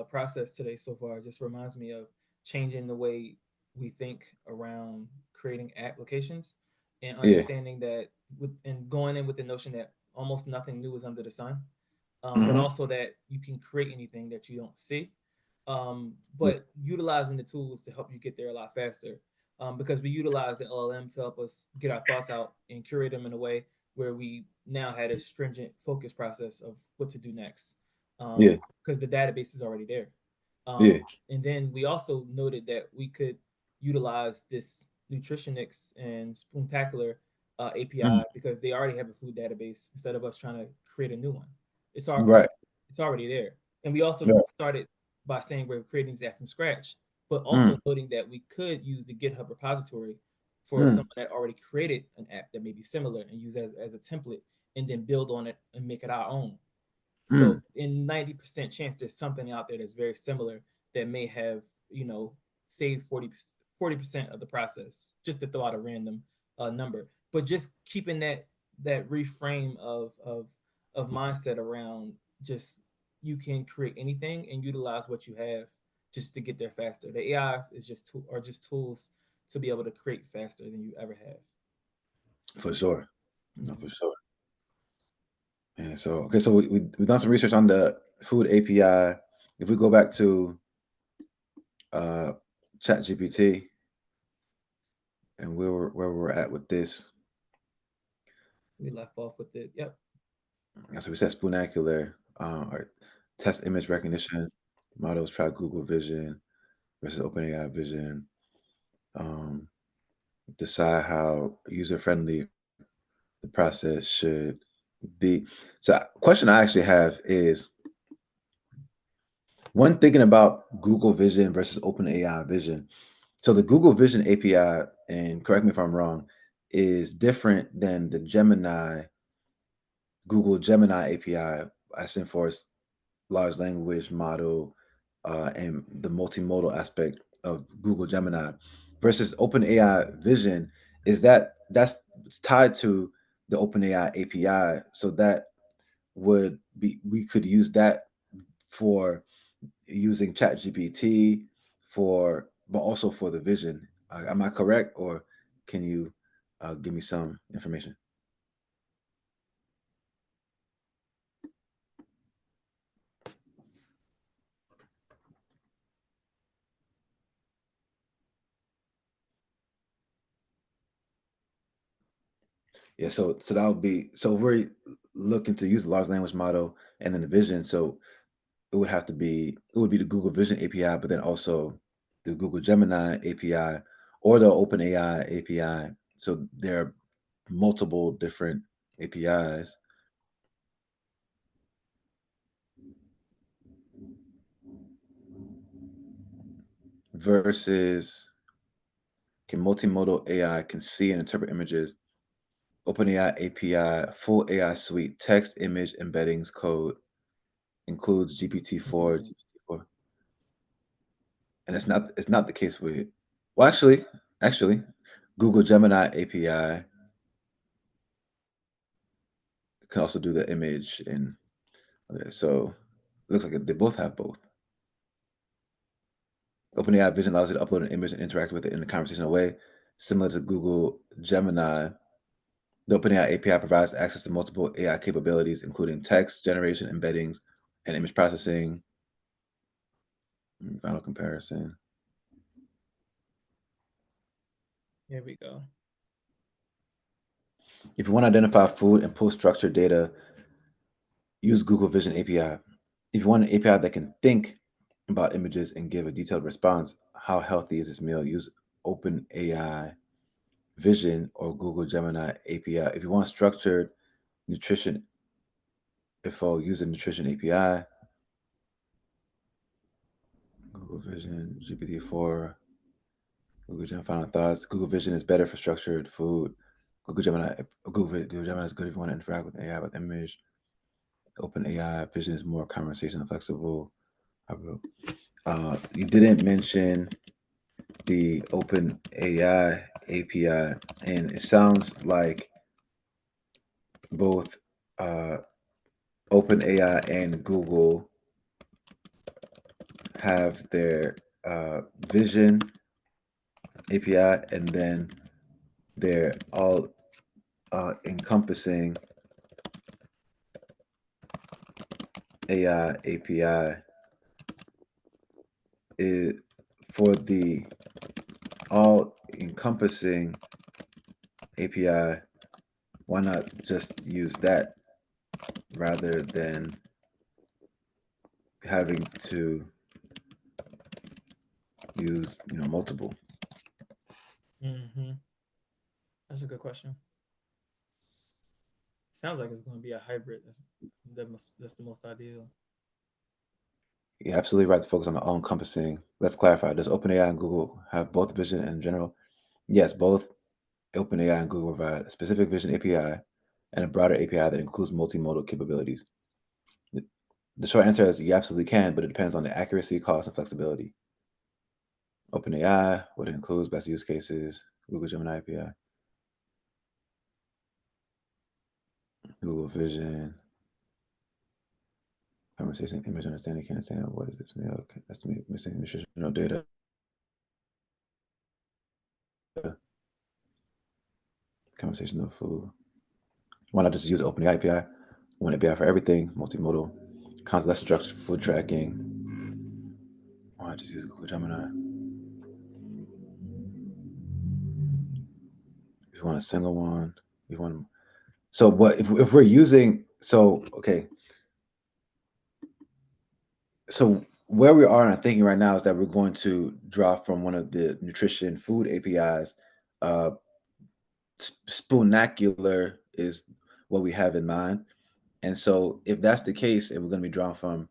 S1: process today so far just reminds me of changing the way we think around creating applications and
S2: Yeah.
S1: understanding that with and going in with the notion that almost nothing new is under the sun, but
S2: Hmm.
S1: also that you can create anything that you don't see,
S2: Yeah.
S1: but utilizing the tools to help you get there a lot faster. Because we utilize the LLM to help us get our thoughts out and curate them in a way where we now had a stringent focus process of what to do next,
S2: Yeah.
S1: because the database is already there.
S2: Yeah.
S1: And then we also noted that we could utilize this Nutritionix and Spoontacular
S2: Mhm.
S1: API because they already have a food database instead of us trying to create a new one. It's our
S2: Right.
S1: it's already there. And we also
S2: Right.
S1: started by saying we're creating that from scratch, but also
S2: Mm.
S1: noting that we could use the GitHub repository for
S2: Mm.
S1: someone that already created an app that may be similar and use as a template and then build on it and make it our own. So
S2: Mm.
S1: in 90% chance there's something out there that's very similar that may have, saved 40% of the process, just to throw out a random number. But just keeping that reframe of mindset around just you can create anything and utilize what you have just to get there faster. The AIs is are just tools to be able to create faster than you ever have.
S2: For sure. No,
S1: Mhm.
S2: for sure. And so, okay, so we've done some research on the food API. If we go back to uh, ChatGPT and where we're at with this,
S1: We left off with it. Yep.
S2: so we said Spoonacular, or test image recognition models, try Google Vision versus OpenAI Vision, um, decide how user friendly the process should be. So, question I actually have is one thinking about Google Vision versus OpenAI Vision. So the Google Vision API, and correct me if I'm wrong, is different than the Google Gemini API, as in for its large language model and the multimodal aspect of Google Gemini versus OpenAI Vision is that's tied to the OpenAI API. So that would be we could use that for using ChatGPT but also for the vision. Am I correct, or can you give me some information? Yeah, so that would be so if we're looking to use the large language model and then the vision. So it would be the Google Vision API, but then also the Google Gemini API or the OpenAI API. So there are multiple different APIs. versus can multimodal AI can see and interpret images. OpenAI API, full AI suite, text, image, embeddings, code, includes GPT-4,
S1: Mm-hmm.
S2: GPT-4. And it's not the case with, well, actually, Google Gemini API can also do the image and okay, so it looks like they both have both. OpenAI Vision allows you to upload an image and interact with it in a conversational way, similar to Google Gemini. The OpenAI API provides access to multiple AI capabilities, including text generation, embeddings, and image processing. Final comparison.
S1: Here we go.
S2: If you want to identify food and pull structured data, use Google Vision API. If you want an API that can think about images and give a detailed response, how healthy is this meal? Use OpenAI Vision or Google Gemini API. If you want structured nutrition info, use a nutrition API. Google Vision, GPT-4, Google Gemini final thoughts. Google Vision is better for structured food. Google Gemini is good if you want to interact with AI with image. OpenAI Vision is more conversational, flexible. You didn't mention the OpenAI API, and it sounds like both OpenAI and Google have their Vision API, and then their all encompassing AI API is for the all encompassing API. Why not just use that rather than having to use multiple?
S1: Mm-hmm. That's a good question. Sounds like it's going to be a hybrid. That's the most ideal.
S2: You're absolutely right to focus on the all encompassing. Let's clarify. Does OpenAI and Google have both vision and general? Yes, both OpenAI and Google provide a specific vision API and a broader API that includes multimodal capabilities. The short answer is you absolutely can, but it depends on the accuracy, cost, and flexibility. OpenAI, what it includes, best use cases, Google Gemini API, Google Vision, conversation, image understanding, can understand what is this meal, estimate missing nutritional data, conversational food. Why not just use OpenAI API? One API for everything, multimodal, concept structured food tracking. Why not just use Google Gemini? If you want a single one, you want. So what if we're using? So okay. So where we are in our thinking right now is that we're going to draw from one of the nutrition food APIs. Uh, Spoonacular is what we have in mind. And so if that's the case, and we're going to be drawing from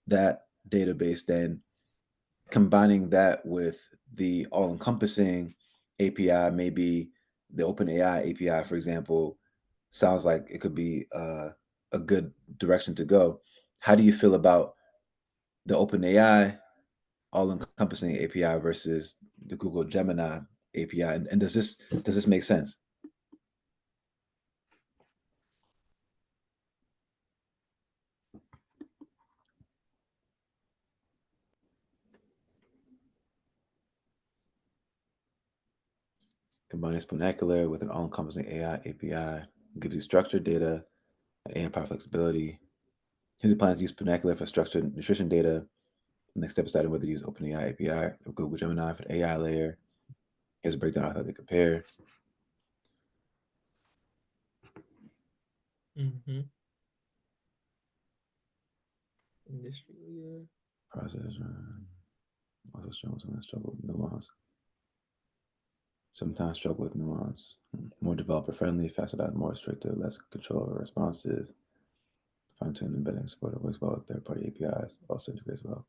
S2: that database, then combining that with the all-encompassing API, maybe the OpenAI API, for example, sounds like it could be a good direction to go. How do you feel about the OpenAI all-encompassing API versus the Google Gemini API? And does this make sense? Combining Spoonacular with an all-encompassing AI API gives you structured data and AI-powered flexibility. Here's a plan to use Spoonacular for structured nutrition data. Next step is deciding whether to use OpenAI API or Google Gemini for the AI layer. Here's a breakdown of how they compare.
S1: Mm-hmm. Industry leader.
S2: Process also struggle with nuance. Sometimes struggle with nuance. More developer friendly, faster data, more restrictive, less control over responses. Fine-tune embedding support works well with third-party APIs. Also integrates well.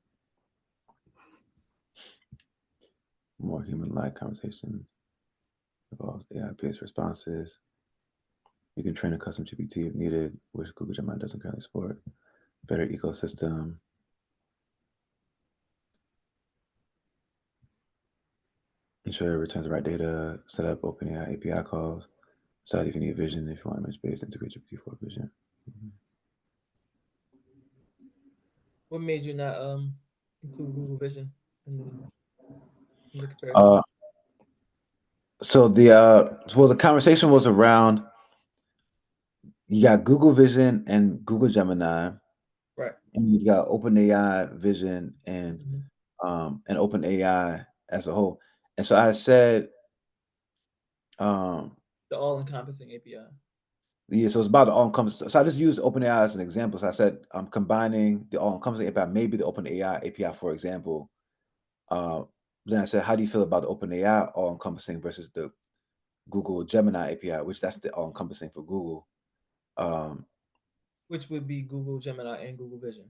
S2: More human-like conversations. Involves AI-based responses. You can train a custom GPT if needed, which Google Gemini doesn't currently support. Better ecosystem. Ensure it returns the right data. Set up OpenAI API calls. Decide if you need vision. If you want image-based, integrate GPT-4 vision.
S1: What made you not include Google Vision in the comparison?
S2: Uh, so the conversation was around, you got Google Vision and Google Gemini,
S1: Right.
S2: and you've got OpenAI Vision
S1: Mm-hmm.
S2: and OpenAI as a whole. And so I said,
S1: The all-encompassing API.
S2: yeah, so it's about the all-encompassing. So I just used OpenAI as an example. So I said I'm combining the all-encompassing API, maybe the OpenAI API, for example. Uh, then I said, how do you feel about the OpenAI all-encompassing versus the Google Gemini API, which that's the all-encompassing for Google,
S1: Which would be Google Gemini and Google Vision.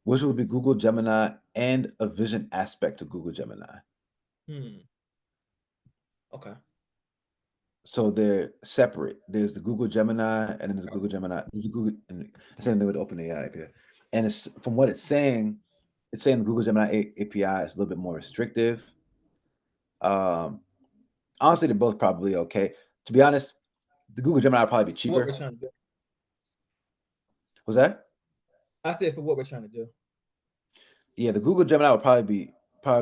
S2: which would be Google Gemini and a vision aspect to Google Gemini.
S1: Okay.
S2: So they're separate. There's the Google Gemini, and then there's Google Gemini. There's a Google, and same thing with OpenAI API. And it's from what it's saying the Google Gemini API is a little bit more restrictive. Honestly, they're both probably okay. To be honest, the Google Gemini will probably be
S1: What we're
S2: cheaper.
S1: trying to do.
S2: Was that?
S1: I said for what we're trying to do.
S2: Yeah, the Google Gemini would probably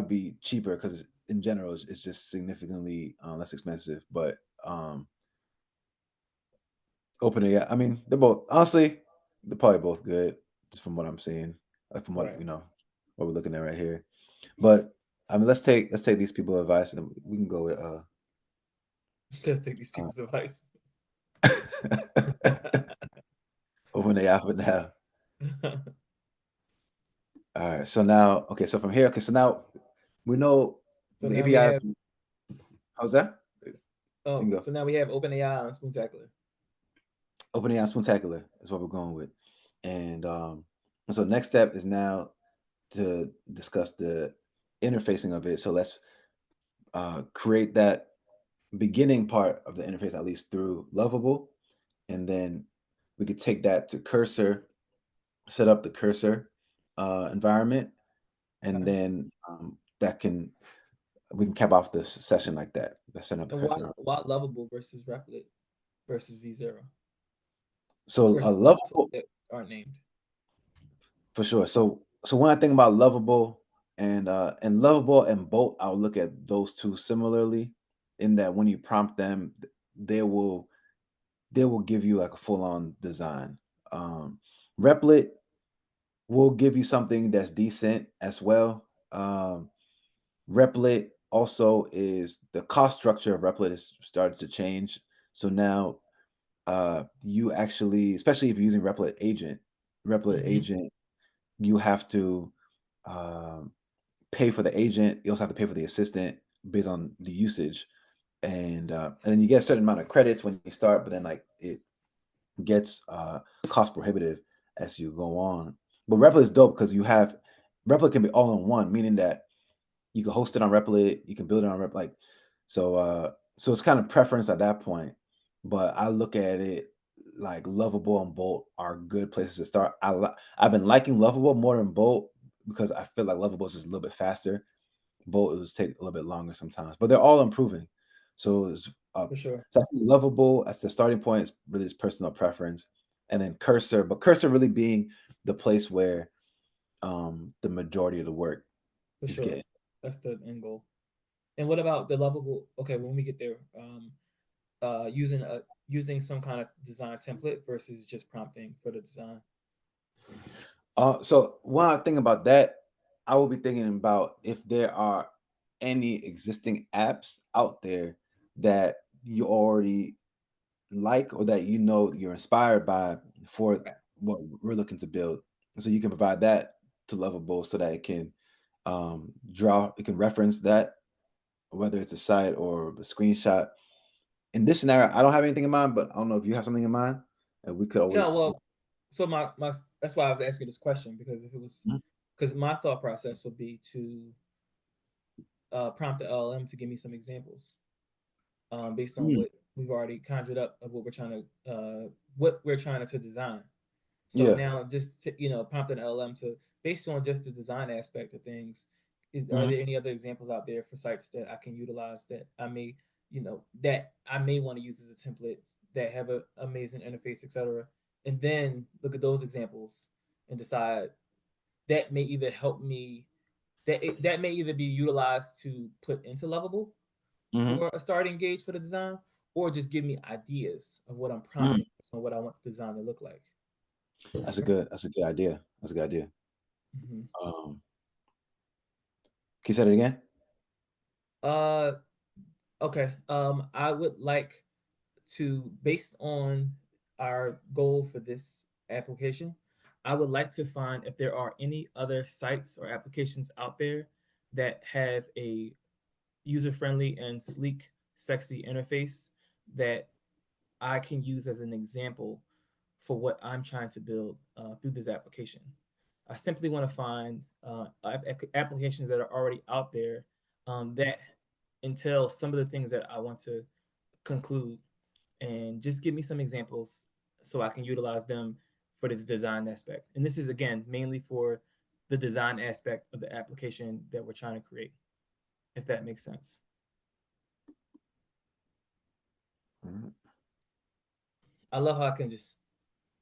S2: be cheaper because in general it's just significantly less expensive. But OpenAI, I mean, they're both honestly, they're probably both good, just from what I'm seeing, like from what
S1: Right.
S2: what we're looking at right here. But I mean, let's take these people's advice, and we can go with
S1: Let's take these
S2: uh
S1: people's advice.
S2: OpenAI for now. All right, so now, okay, so from here, okay, so now we know
S1: So
S2: the
S1: now we
S2: APIs.
S1: have
S2: How's that? You can go.
S1: so now we have OpenAI on Spoonacular.
S2: OpenAI Spectacular is what we're going with, and so next step is now to discuss the interfacing of it. So let's create that beginning part of the interface, at least through Lovable, and then we could take that to Cursor, set up the Cursor environment, and
S1: Okay.
S2: then we can cap off this session like that. Let's set up the
S1: And
S2: Cursor environment.
S1: why Lovable versus Replit versus V0
S2: So a
S1: versus other tools
S2: Lovable,
S1: that aren't named?
S2: for sure. So when I think about Lovable and Lovable and Bolt, I'll look at those two similarly, in that when you prompt them, they will they will give you like a full-on design. Replit will give you something that's decent as well. Replit also is the cost structure of Replit has started to change. So now you actually, especially if you're using Replit
S1: Mm-hmm.
S2: agent, you have to um, pay for the agent. You also have to pay for the assistant based on the usage, and then you get a certain amount of credits when you start, but then like it gets cost prohibitive as you go on. But Replit is dope because Replit can be all in one, meaning that you can host it on Replit, you can build it on Replit. Like, so it's kind of preference at that point. But I look at it like Lovable and Bolt are good places to start. I've been liking Lovable more than Bolt because I feel like Lovable is just a little bit faster. Bolt, it was take a little bit longer sometimes, but they're all improving. So it's
S1: For sure.
S2: so I see Lovable as the starting point. It's really just personal preference, and then Cursor, but Cursor really being the place where the majority of the work
S1: For
S2: is
S1: sure.
S2: getting.
S1: That's the end goal. And what about the Lovable? Okay, when we get there, using some kind of design template versus just prompting for the design.
S2: So when I think about that, I will be thinking about if there are any existing apps out there that you already like, or that you're inspired by for
S1: Right.
S2: what we're looking to build. So you can provide that to Lovable so that it can it can reference that, whether it's a site or a screenshot. In this scenario, I don't have anything in mind, but I don't know if you have something in mind, and we could
S1: No,
S2: always.
S1: well, so my that's why I was asking this question because if it was
S2: Mhm.
S1: because my thought process would be to prompt the LLM to give me some examples based on
S2: Mm,
S1: what we've already conjured up of what we're trying to design. So
S2: yeah.
S1: now just prompting LLM to based on just the design aspect of things. Are
S2: Hmm.
S1: there any other examples out there for sites that I can utilize that I may want to use as a template that have an amazing interface, etc. And then look at those examples and decide that may either help me that may either be utilized to put into Lovable
S2: Hmm.
S1: for a starting gauge for the design, or just give me ideas of what I'm
S2: Mm.
S1: prompting, so what I want the design to look like.
S2: That's a good idea. That's a good idea.
S1: Mm-hmm.
S2: Um, can you say it again?
S1: Uh, okay. I would like to, based on our goal for this application, I would like to find if there are any other sites or applications out there that have a user-friendly and sleek, sexy interface that I can use as an example for what I'm trying to build through this application. I simply want to find applications that are already out there that entail some of the things that I want to conclude, and just give me some examples so I can utilize them for this design aspect. And this is, again, mainly for the design aspect of the application that we're trying to create, if that makes sense. I love how I can just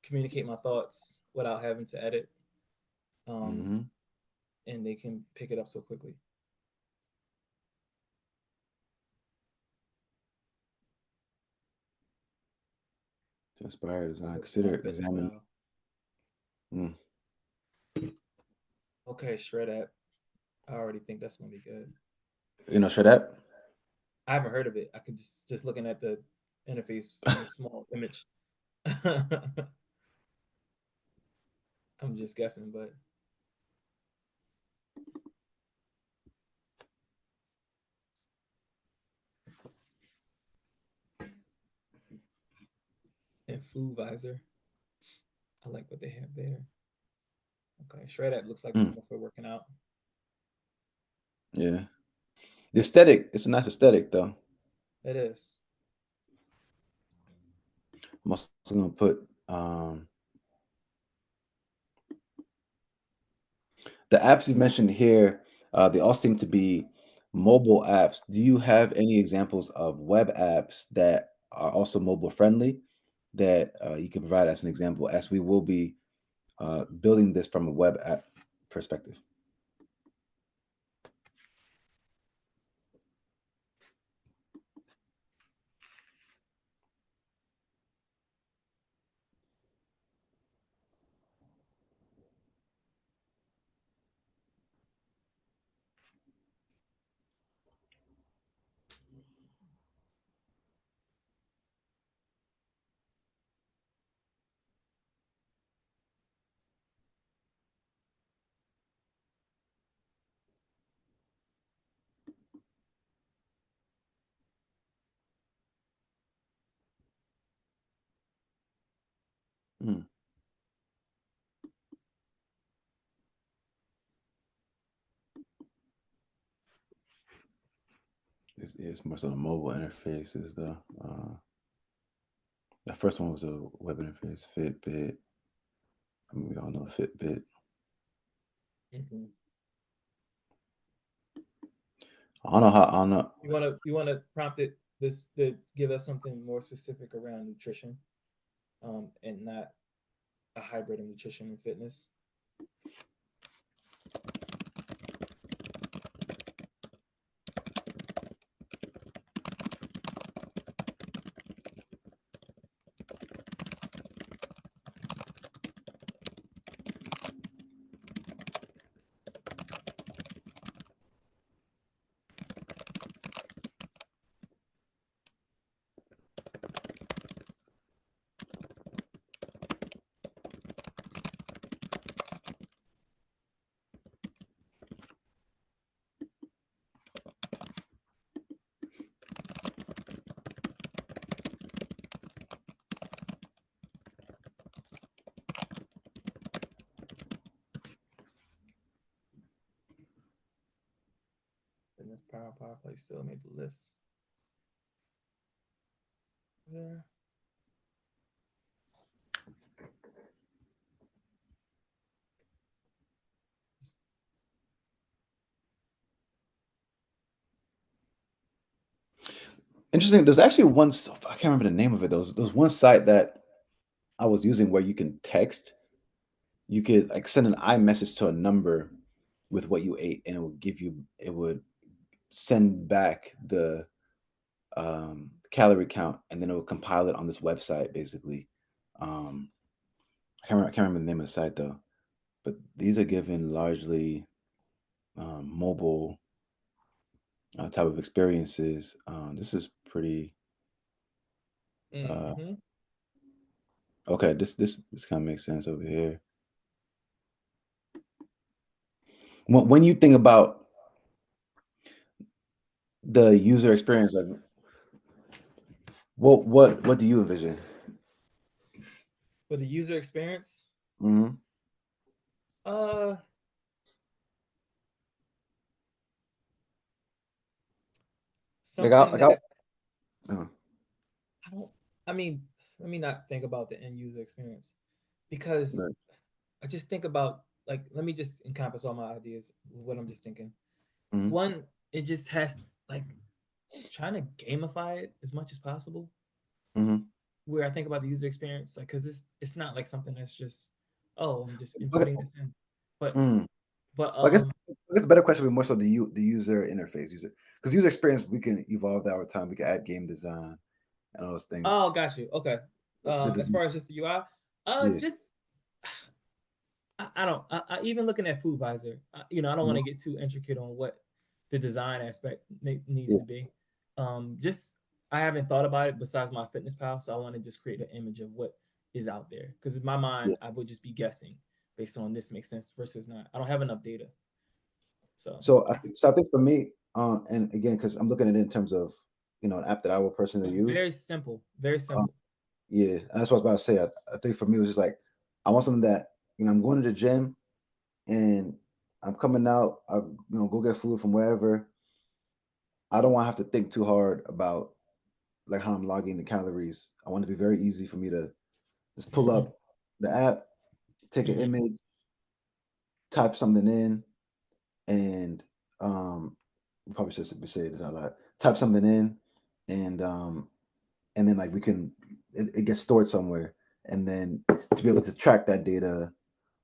S1: communicate my thoughts without having to edit, um,
S2: Mm-hmm.
S1: and they can pick it up so quickly.
S2: To inspire design,
S1: Look,
S2: consider
S1: small fitness
S2: examining.
S1: style.
S2: Mm.
S1: Okay, shred app. I already think that's gonna be good.
S2: Shred that.
S1: I haven't heard of it. I could just looking at the interface from the small image. I'm just guessing, but and Food Visor. I like what they have there. Okay, shred app looks like it's
S2: Mm.
S1: more for working out.
S2: Yeah. The aesthetic, it's a nice aesthetic though.
S1: It is.
S2: I'm also gonna put the apps you mentioned here, they all seem to be mobile apps. Do you have any examples of web apps that are also mobile friendly that you can provide as an example, as we will be building this from a web app perspective? Mm. It's more so the mobile interfaces, though. The first one was a web interface, Fitbit. I mean, we all know Fitbit.
S1: Mm-hmm.
S2: I don't know how. I don't know.
S1: You wanna prompt it this to give us something more specific around nutrition, and not a hybrid of nutrition and fitness. probably still made the list. Is there?
S2: Interesting. There's actually I can't remember the name of it. There's one site that I was using where you can text. You could like send an iMessage to a number with what you ate, and it would send back the calorie count, and then it would compile it on this website basically. Um, I can't remember the name of the site though. But these are given largely mobile type of experiences. This is pretty uh,
S1: Mm-hmm.
S2: okay. This kind of makes sense over here. When you think about the user experience, like what do you envision?
S1: For the user experience,
S2: Hmm.
S1: uh, something
S2: I,
S1: that
S2: uh,
S1: I don't. I mean, let me not think about the end user experience because
S2: right.
S1: I just think about like let me just encompass all my ideas. What I'm just thinking.
S2: Hmm.
S1: One, it just has like trying to gamify it as much as possible.
S2: Hmm.
S1: Where I think about the user experience, like because it's not like something that's just oh I'm just
S2: Okay.
S1: inputting this in, but
S2: Mm.
S1: but
S2: Well, I guess the better question would be more so the user interface, because user experience we can evolve that over time. We can add game design and all those things.
S1: oh got you okay.
S2: The
S1: As
S2: design,
S1: far as just the UI,
S2: yeah.
S1: just I don't. Even looking at Food Visor, I don't want
S2: Mhm.
S1: to get too intricate on what the design aspect needs
S2: Yeah.
S1: to be. Just I haven't thought about it besides my fitness pal, so I want to just create an image of what is out there. Because in my mind,
S2: Yeah.
S1: I would just be guessing based on this makes sense versus not. I don't have enough data, so that's
S2: So I think for me, and again, because I'm looking at it in terms of an app that I would personally use.
S1: very simple. Very
S2: Uh,
S1: simple.
S2: yeah, and that's what I was about to say. I think for me, it was just like I want something that I'm going to the gym and I'm coming out. I go get food from wherever. I don't want to have to think too hard about like how I'm logging the calories. I want it to be very easy for me to just pull up the app, take an
S1: Hmm.
S2: image, type something in, and we probably should be saying this out loud. Type something in, and and then like it gets stored somewhere, and then to be able to track that data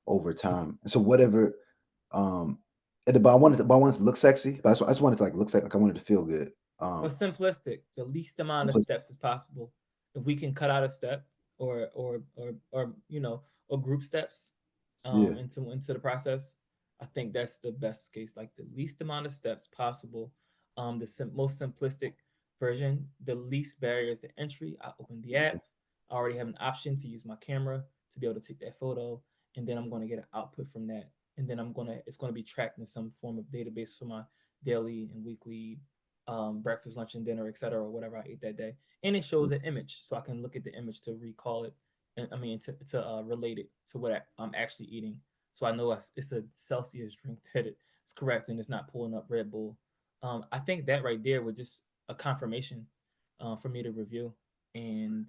S2: over time. And so whatever, um, but I wanted it to look sexy, but I just wanted it to like look like I wanted it to feel good.
S1: But
S2: Um,
S1: simplistic, the least amount of
S2: simplicity.
S1: steps as possible. If we can cut out a step or group steps
S2: Yeah.
S1: into the process, I think that's the best case. Like the least amount of steps possible. Most simplistic version, the least barriers to entry. I open the app. I already have an option to use my camera to be able to take that photo, and then I'm going to get an output from that, and then it's going to be tracked in some form of database for my daily and weekly breakfast, lunch, and dinner, etc., or whatever I ate that day. And it shows an image, so I can look at the image to recall it, and I mean to relate it to what I'm actually eating, so I know it's a Celsius drink that it's correct and it's not pulling up Red Bull. I think that right there was just a confirmation for me to review, and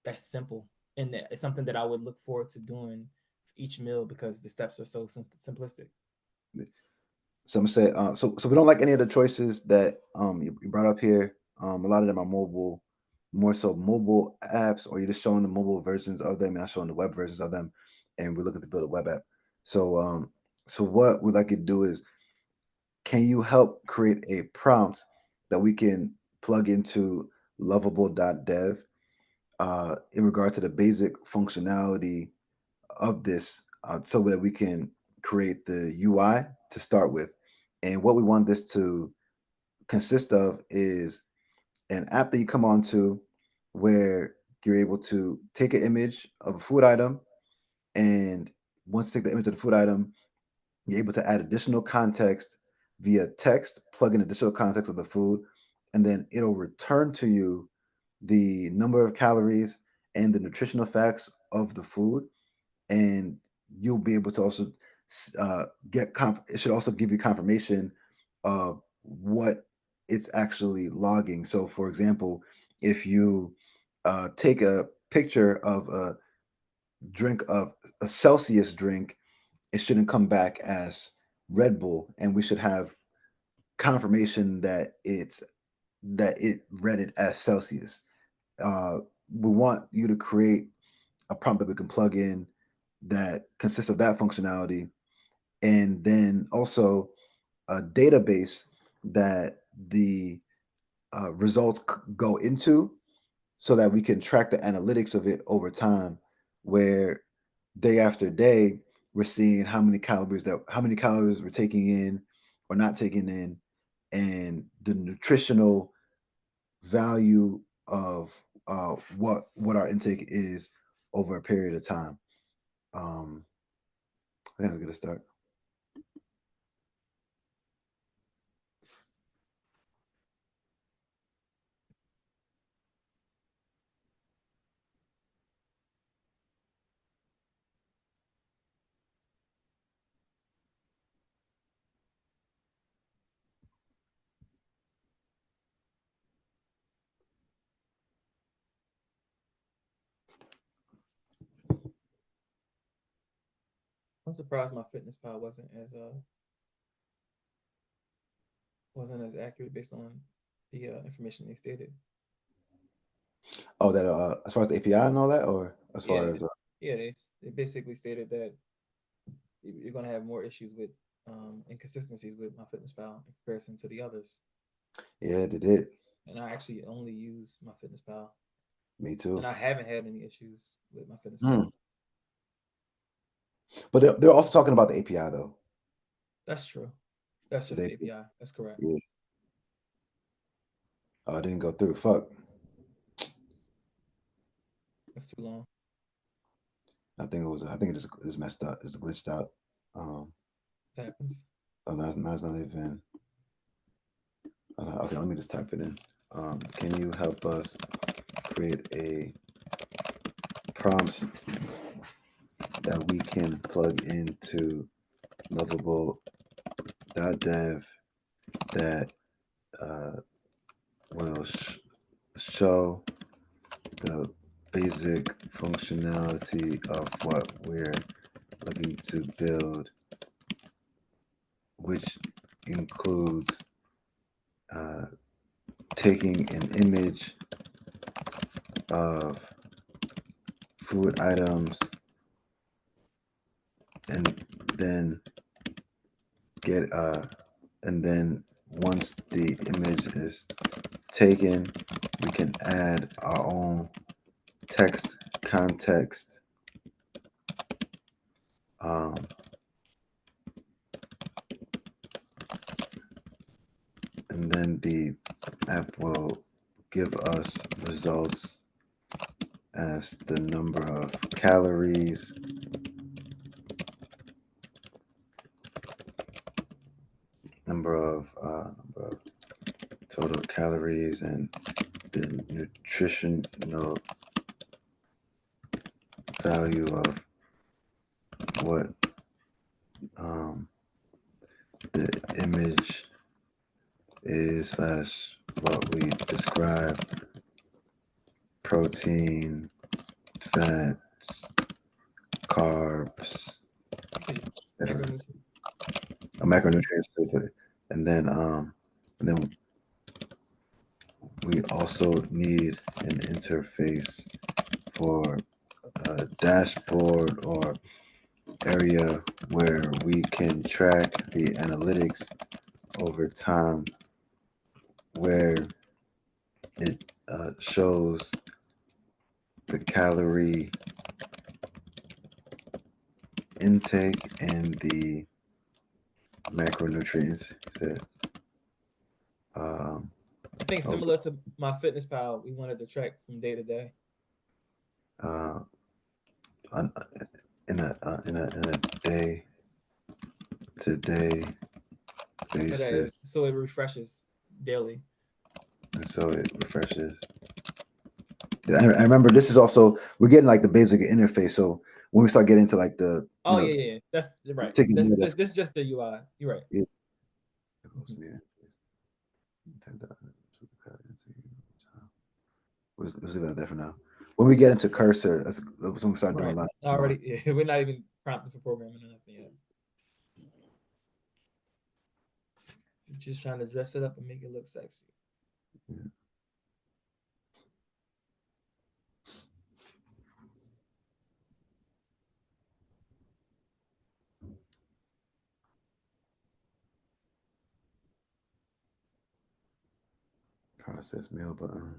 S1: that's simple, and it's something that I would look forward to doing for each meal because the steps are so simplistic.
S2: So I'm gonna say, so we don't like any of the choices that you brought up here. A lot of them are mobile, more so mobile apps, or you're just showing the mobile versions of them, and not showing the web versions of them. And we're looking to build a web app. So so what we'd like you to do is, can you help create a prompt that we can plug into Lovable.dev in regard to the basic functionality of this, so that we can create the UI to start with. And what we want this to consist of is an app that you come onto where you're able to take an image of a food item. And once you take the image of the food item, you're able to add additional context via text, plug in additional context of the food, and then it'll return to you the number of calories and the nutritional facts of the food. And you'll be able to also it should also give you confirmation of what it's actually logging. So, for example, if you take a picture of a drink of a Celsius drink, it shouldn't come back as Red Bull, and we should have confirmation that it read it as Celsius. Uh, we want you to create a prompt that we can plug in that consists of that functionality, and then also a database that the results go into, so that we can track the analytics of it over time, where day after day we're seeing how many calories we're taking in or not taking in, and the nutritional value of what our intake is over a period of time. um I think that's a good start.
S1: I'm surprised my fitness pal wasn't as accurate based on the information they stated.
S2: Oh, that as far as the API and all that, or as far
S1: Yeah,
S2: as
S1: yeah, they basically stated that you're going to have more issues with inconsistencies with my fitness pal in comparison to the others.
S2: yeah, they did.
S1: And I actually only use my fitness pal,
S2: Me too.
S1: and I haven't had any issues with my fitness
S2: Hmm.
S1: pal.
S2: But they're also talking about the API though.
S1: That's true. That's just
S2: They,
S1: the API. That's correct.
S2: yeah. Oh, it didn't go through. Fuck.
S1: That's too long.
S2: I think it was. I think it is messed up. It's glitched out. Um.
S1: It happens.
S2: Oh, that's not even. Okay, let me just type it in. Can you help us create a prompt that we can plug into Lovable.dev that uh, will show the basic functionality of what we're looking to build, which includes uh, taking an image of food items and then get and then once the image is taken, we can add our own text context, um, and then the app will give us results as the number of calories, number of total calories, and the nutritional value of what the image is slash what we describe: protein, fats, carbs, etc.
S1: Macronutrients.
S2: Macronutrients, and then we also need an interface for a dashboard or area where we can track the analytics over time, where it shows the calorie intake and the macronutrients. Um,
S1: I think
S2: oh,
S1: similar to my fitness pal, we wanted to track from day to day.
S2: uh, on, in a day to day basis,
S1: So it refreshes daily.
S2: and so it refreshes. Yeah, I remember this is also we're getting like the basic interface. So when we start getting into like the
S1: Oh yeah. That's right.
S2: taking
S1: This
S2: yeah,
S1: is
S2: that's
S1: this just the UI. You're right.
S2: yeah.
S1: Mhm.
S2: Let's leave it at that for now. When we get into cursor, that's when we start doing a
S1: Right.
S2: lot of
S1: Already,
S2: noise.
S1: yeah, we're not even prompting for programming or nothing yet. We're just trying to dress it up and make it look sexy.
S2: Yeah. Process mail button,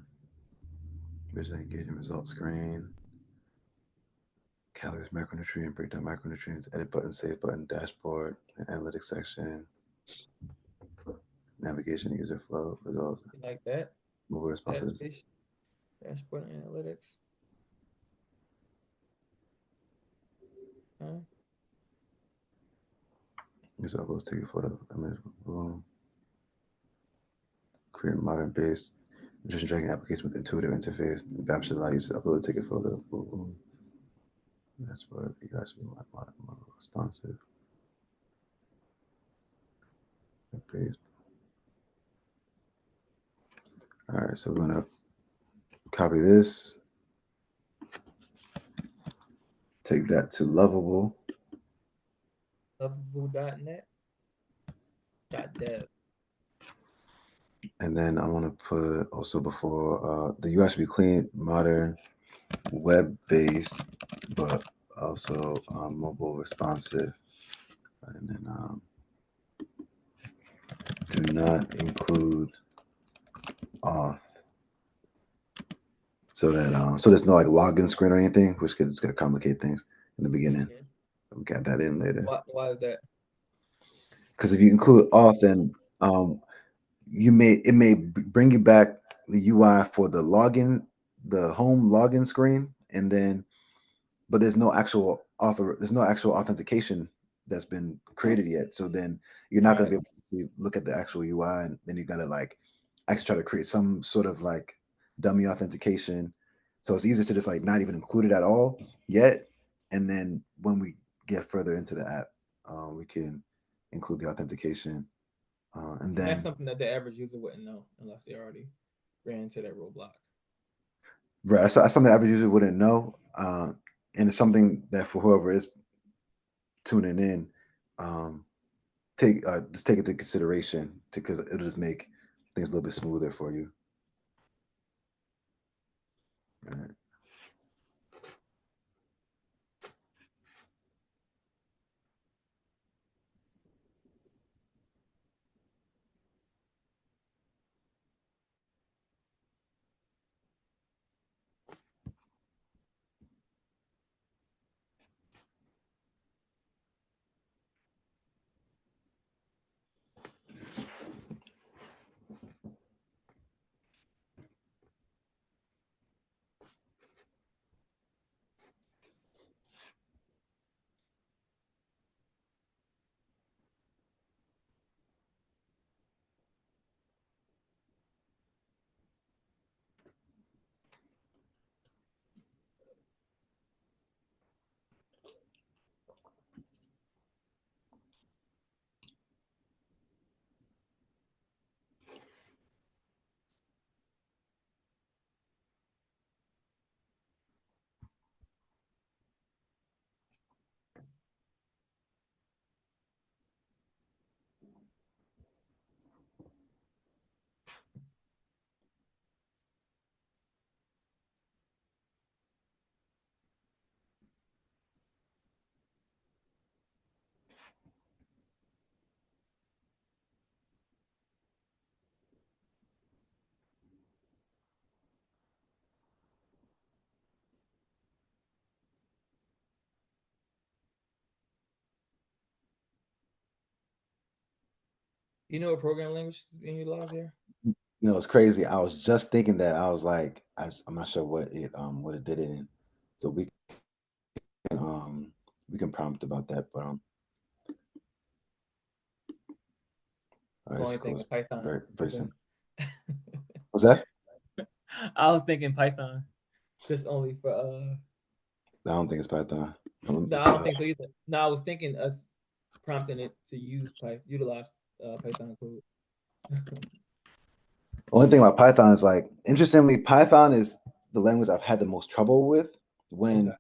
S2: visual engagement result screen, calories, macronutrient, breakdown macronutrients, edit button, save button, dashboard, and analytics section, navigation, user flow, results,
S1: You like that?
S2: mobile responses.
S1: Dashboard analytics. Huh?
S2: User uploads, take a photo, image, boom. Create a modern based nutrition tracking application with intuitive interface. The app should allow you to upload, take a photo. Boom, boom. That's where you guys should be more responsive. Page. All right, so we're gonna copy this, take that to Lovable,
S1: Lovable.net. .dev.
S2: and then I want to put also before the UI should be clean, modern, web-based, but also mobile responsive, and then do not include auth, so that so there's no like login screen or anything, which could just gonna complicate things in the beginning.
S1: Mm-hmm.
S2: We got that in later.
S1: Why is that?
S2: Because if you include auth, then um, it may bring you back the UI for the login, the home login screen, and then but there's no actual authentication that's been created yet. So then you're not going to
S1: Right.
S2: be able to look at the actual UI, and then you got to like actually try to create some sort of like dummy authentication. So it's easier to just like not even include it at all yet, and then when we get further into the app, we can include the authentication, and
S1: And that's
S2: then
S1: something that the average user wouldn't know unless they already ran into that roadblock.
S2: right, that's something the average user wouldn't know, and it's something that for whoever is tuning in, um, just take it into consideration because it'll just make things a little bit smoother for you. Right.
S1: You know what programming language is being utilized here?
S2: It's crazy. I was just thinking that. I was like, I'm not sure what it did it in, so can we can prompt about that. But
S1: I was
S2: this
S1: only
S2: is cool.
S1: thinking
S2: It's
S1: Python.
S2: very
S1: Open.
S2: simple. What's that?
S1: I was thinking Python, just only for
S2: I don't think it's Python.
S1: No, I don't think so either. No, I was thinking us prompting it to utilize Python code.
S2: Only thing about Python is like, interestingly, Python is the language I've had the most trouble with
S1: Okay.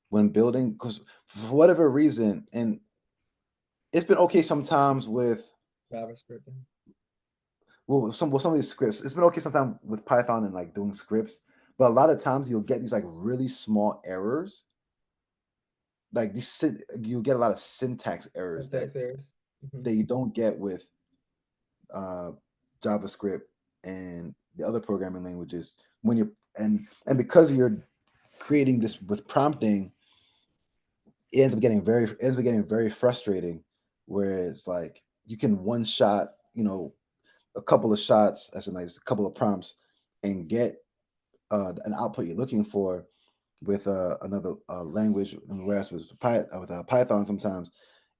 S2: when building, because for whatever reason, and it's been okay sometimes with
S1: JavaScript.
S2: some of these scripts. It's been okay sometimes with Python and like doing scripts, but a lot of times you'll get these like really small errors. Like you'll get a lot of syntax errors
S1: Syntax errors. Hmm.
S2: that you don't get with uh, JavaScript and the other programming languages when you're and because you're creating this with prompting, it ends up getting very frustrating. Where it's like you can one shot, a couple of shots, as a nice couple of prompts, and get an output you're looking for with another language. And whereas with Python, sometimes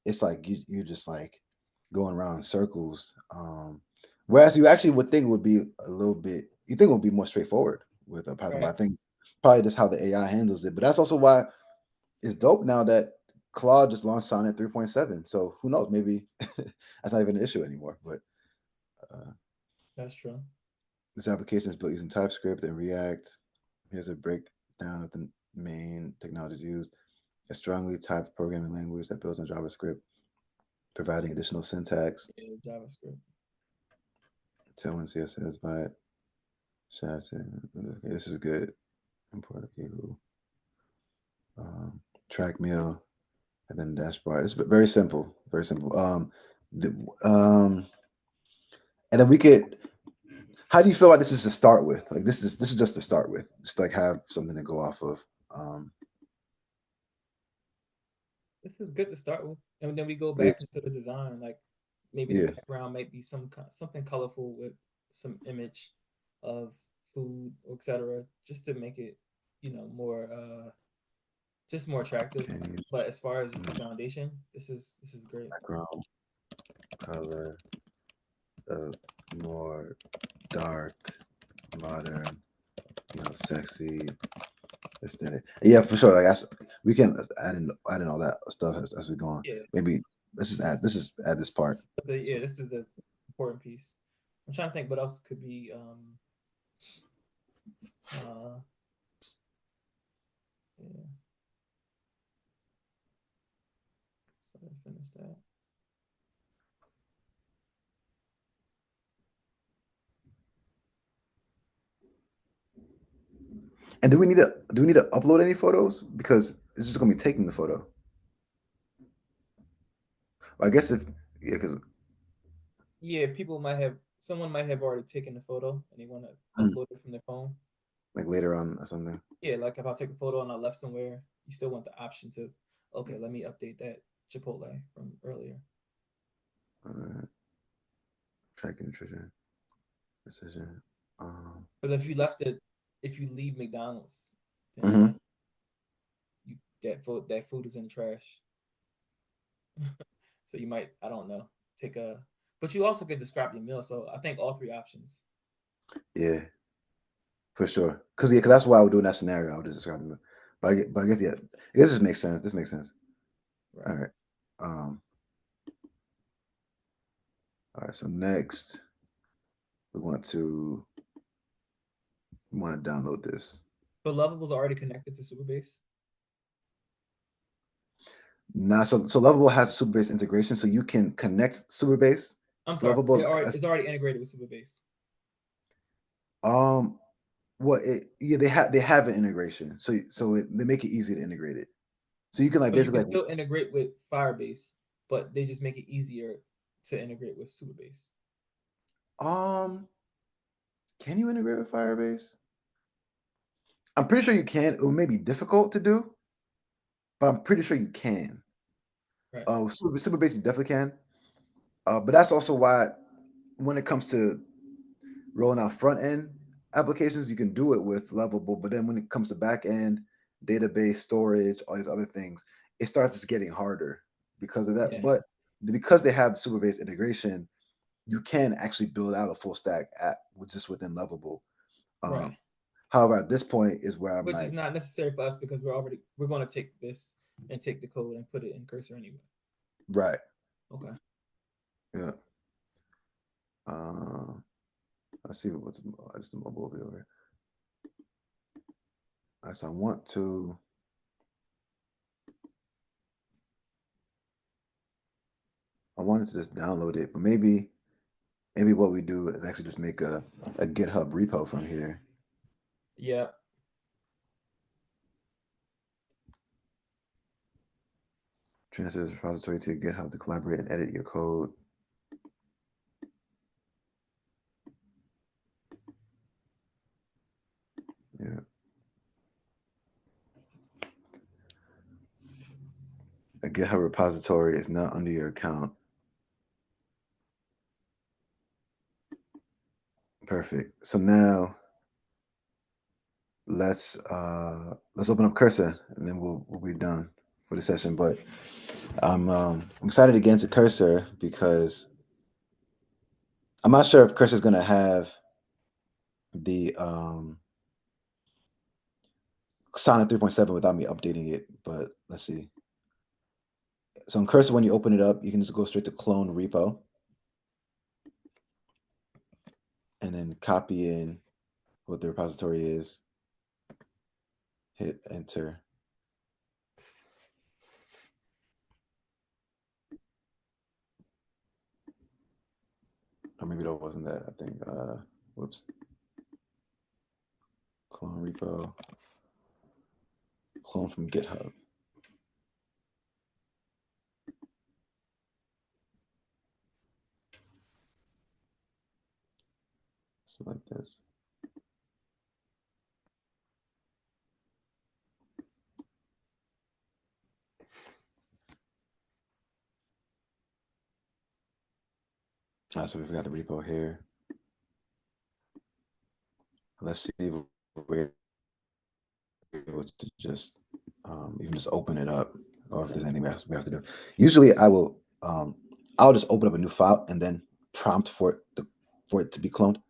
S2: it's like you're just like going around in circles. Whereas you actually would think would be a little bit, you think it would be more straightforward with Python, but
S1: Right.
S2: I think it's probably just how the AI handles it. But that's also why it's dope now that Claude just launched Sonnet 3.7. So who knows? Maybe that's not even an issue anymore. But uh,
S1: That's true.
S2: this application is built using TypeScript and React. Here's a breakdown of the main technologies used. A strongly typed programming language that builds on JavaScript, providing additional syntax.
S1: Yeah, JavaScript.
S2: Tailwind CSS by shots. Okay, this is good. Import okay, cool. Track meal and then dashboard. It's very simple. Very simple. The, um, and then we could. How do you feel like this is to start with? Like this is just to start with. Just like have something to go off of. Um,
S1: This is good to start with, and then we go back
S2: it's
S1: into the design. Like maybe the
S2: yeah.
S1: background might be something colorful with some image of food, etc., just to make it, more just more attractive.
S2: Okay.
S1: But as far as just the foundation, this is great.
S2: Background color of more dark, modern, sexy aesthetic. Yeah, for sure. Like we can add in all that stuff as we go on.
S1: Yeah,
S2: Maybe let's just add this part.
S1: but this is the important piece. I'm trying to think what else could be. Uh, yeah, so I finished that.
S2: And do we need to upload any photos because it's just gonna be taking the photo? I guess if yeah, because
S1: Yeah, someone might have already taken the photo and they want to upload it from their phone.
S2: like later on or something.
S1: Yeah, like if I take a photo and I left somewhere, you still want the option to, okay, let me update that Chipotle from earlier.
S2: Uh, Track nutrition precision. Um,
S1: Because if you leave McDonald's, then
S2: mhm.
S1: that food is in the trash. So you might, I don't know, take a, but you also could describe your meal. So I think all three options.
S2: Yeah, for sure. Because that's why I would do in that scenario. I would just describe them. But I guess yeah, I guess this makes sense. This makes sense. All
S1: Right.
S2: right. Um, all right. So next, we want to download this.
S1: But Lovable was already connected to Superbase.
S2: Now, so Lovable has a Superbase integration, so you can connect Superbase
S1: I'm
S2: to
S1: sorry,
S2: Lovable.
S1: it's already integrated with Superbase.
S2: Um, what it yeah they have an integration, they make it easy to integrate it. So you can like
S1: So you
S2: basically
S1: can
S2: like
S1: still integrate with Firebase, but they just make it easier to integrate with Superbase.
S2: um, can you integrate with Firebase? I'm pretty sure you can. It may be difficult to do, but I'm pretty sure you can.
S1: Right.
S2: Superbase you definitely can. But that's also why when it comes to rolling out front end applications, you can do it with Lovable. But then when it comes to back end, database storage, all these other things, it starts just getting harder because of that.
S1: Yeah.
S2: But because they have the Superbase integration, you can actually build out a full stack app just within Lovable.
S1: Right.
S2: Um, However, at this point is where I'm
S1: Which is
S2: like,
S1: not necessary for us because we're going to take this and take the code and put it in Cursor anyway.
S2: right,
S1: Okay.
S2: yeah. Uh, Let's see what's just the mobile over here. All right, so I wanted to just download it, but maybe what we do is actually just make a GitHub repo from here.
S1: Yeah.
S2: Transfer this repository to your GitHub to collaborate and edit your code. Yeah. A GitHub repository is not under your account. Perfect. So now let's open up Cursor and then we'll be done for the session. But I'm excited to get into Cursor because I'm not sure if Cursor is gonna have the Sonnet 3.7 without me updating it, but let's see. So in Cursor, when you open it up, you can just go straight to clone repo and then copy in what the repository is, hit enter. Or maybe that wasn't that, I think. Whoops. Clone repo, clone from GitHub. Select this. So we've got the repo here. Let's see if we're able to just even just open it up, or if there's anything else we have to do. Usually, I'll just open up a new file and then prompt for it to be cloned.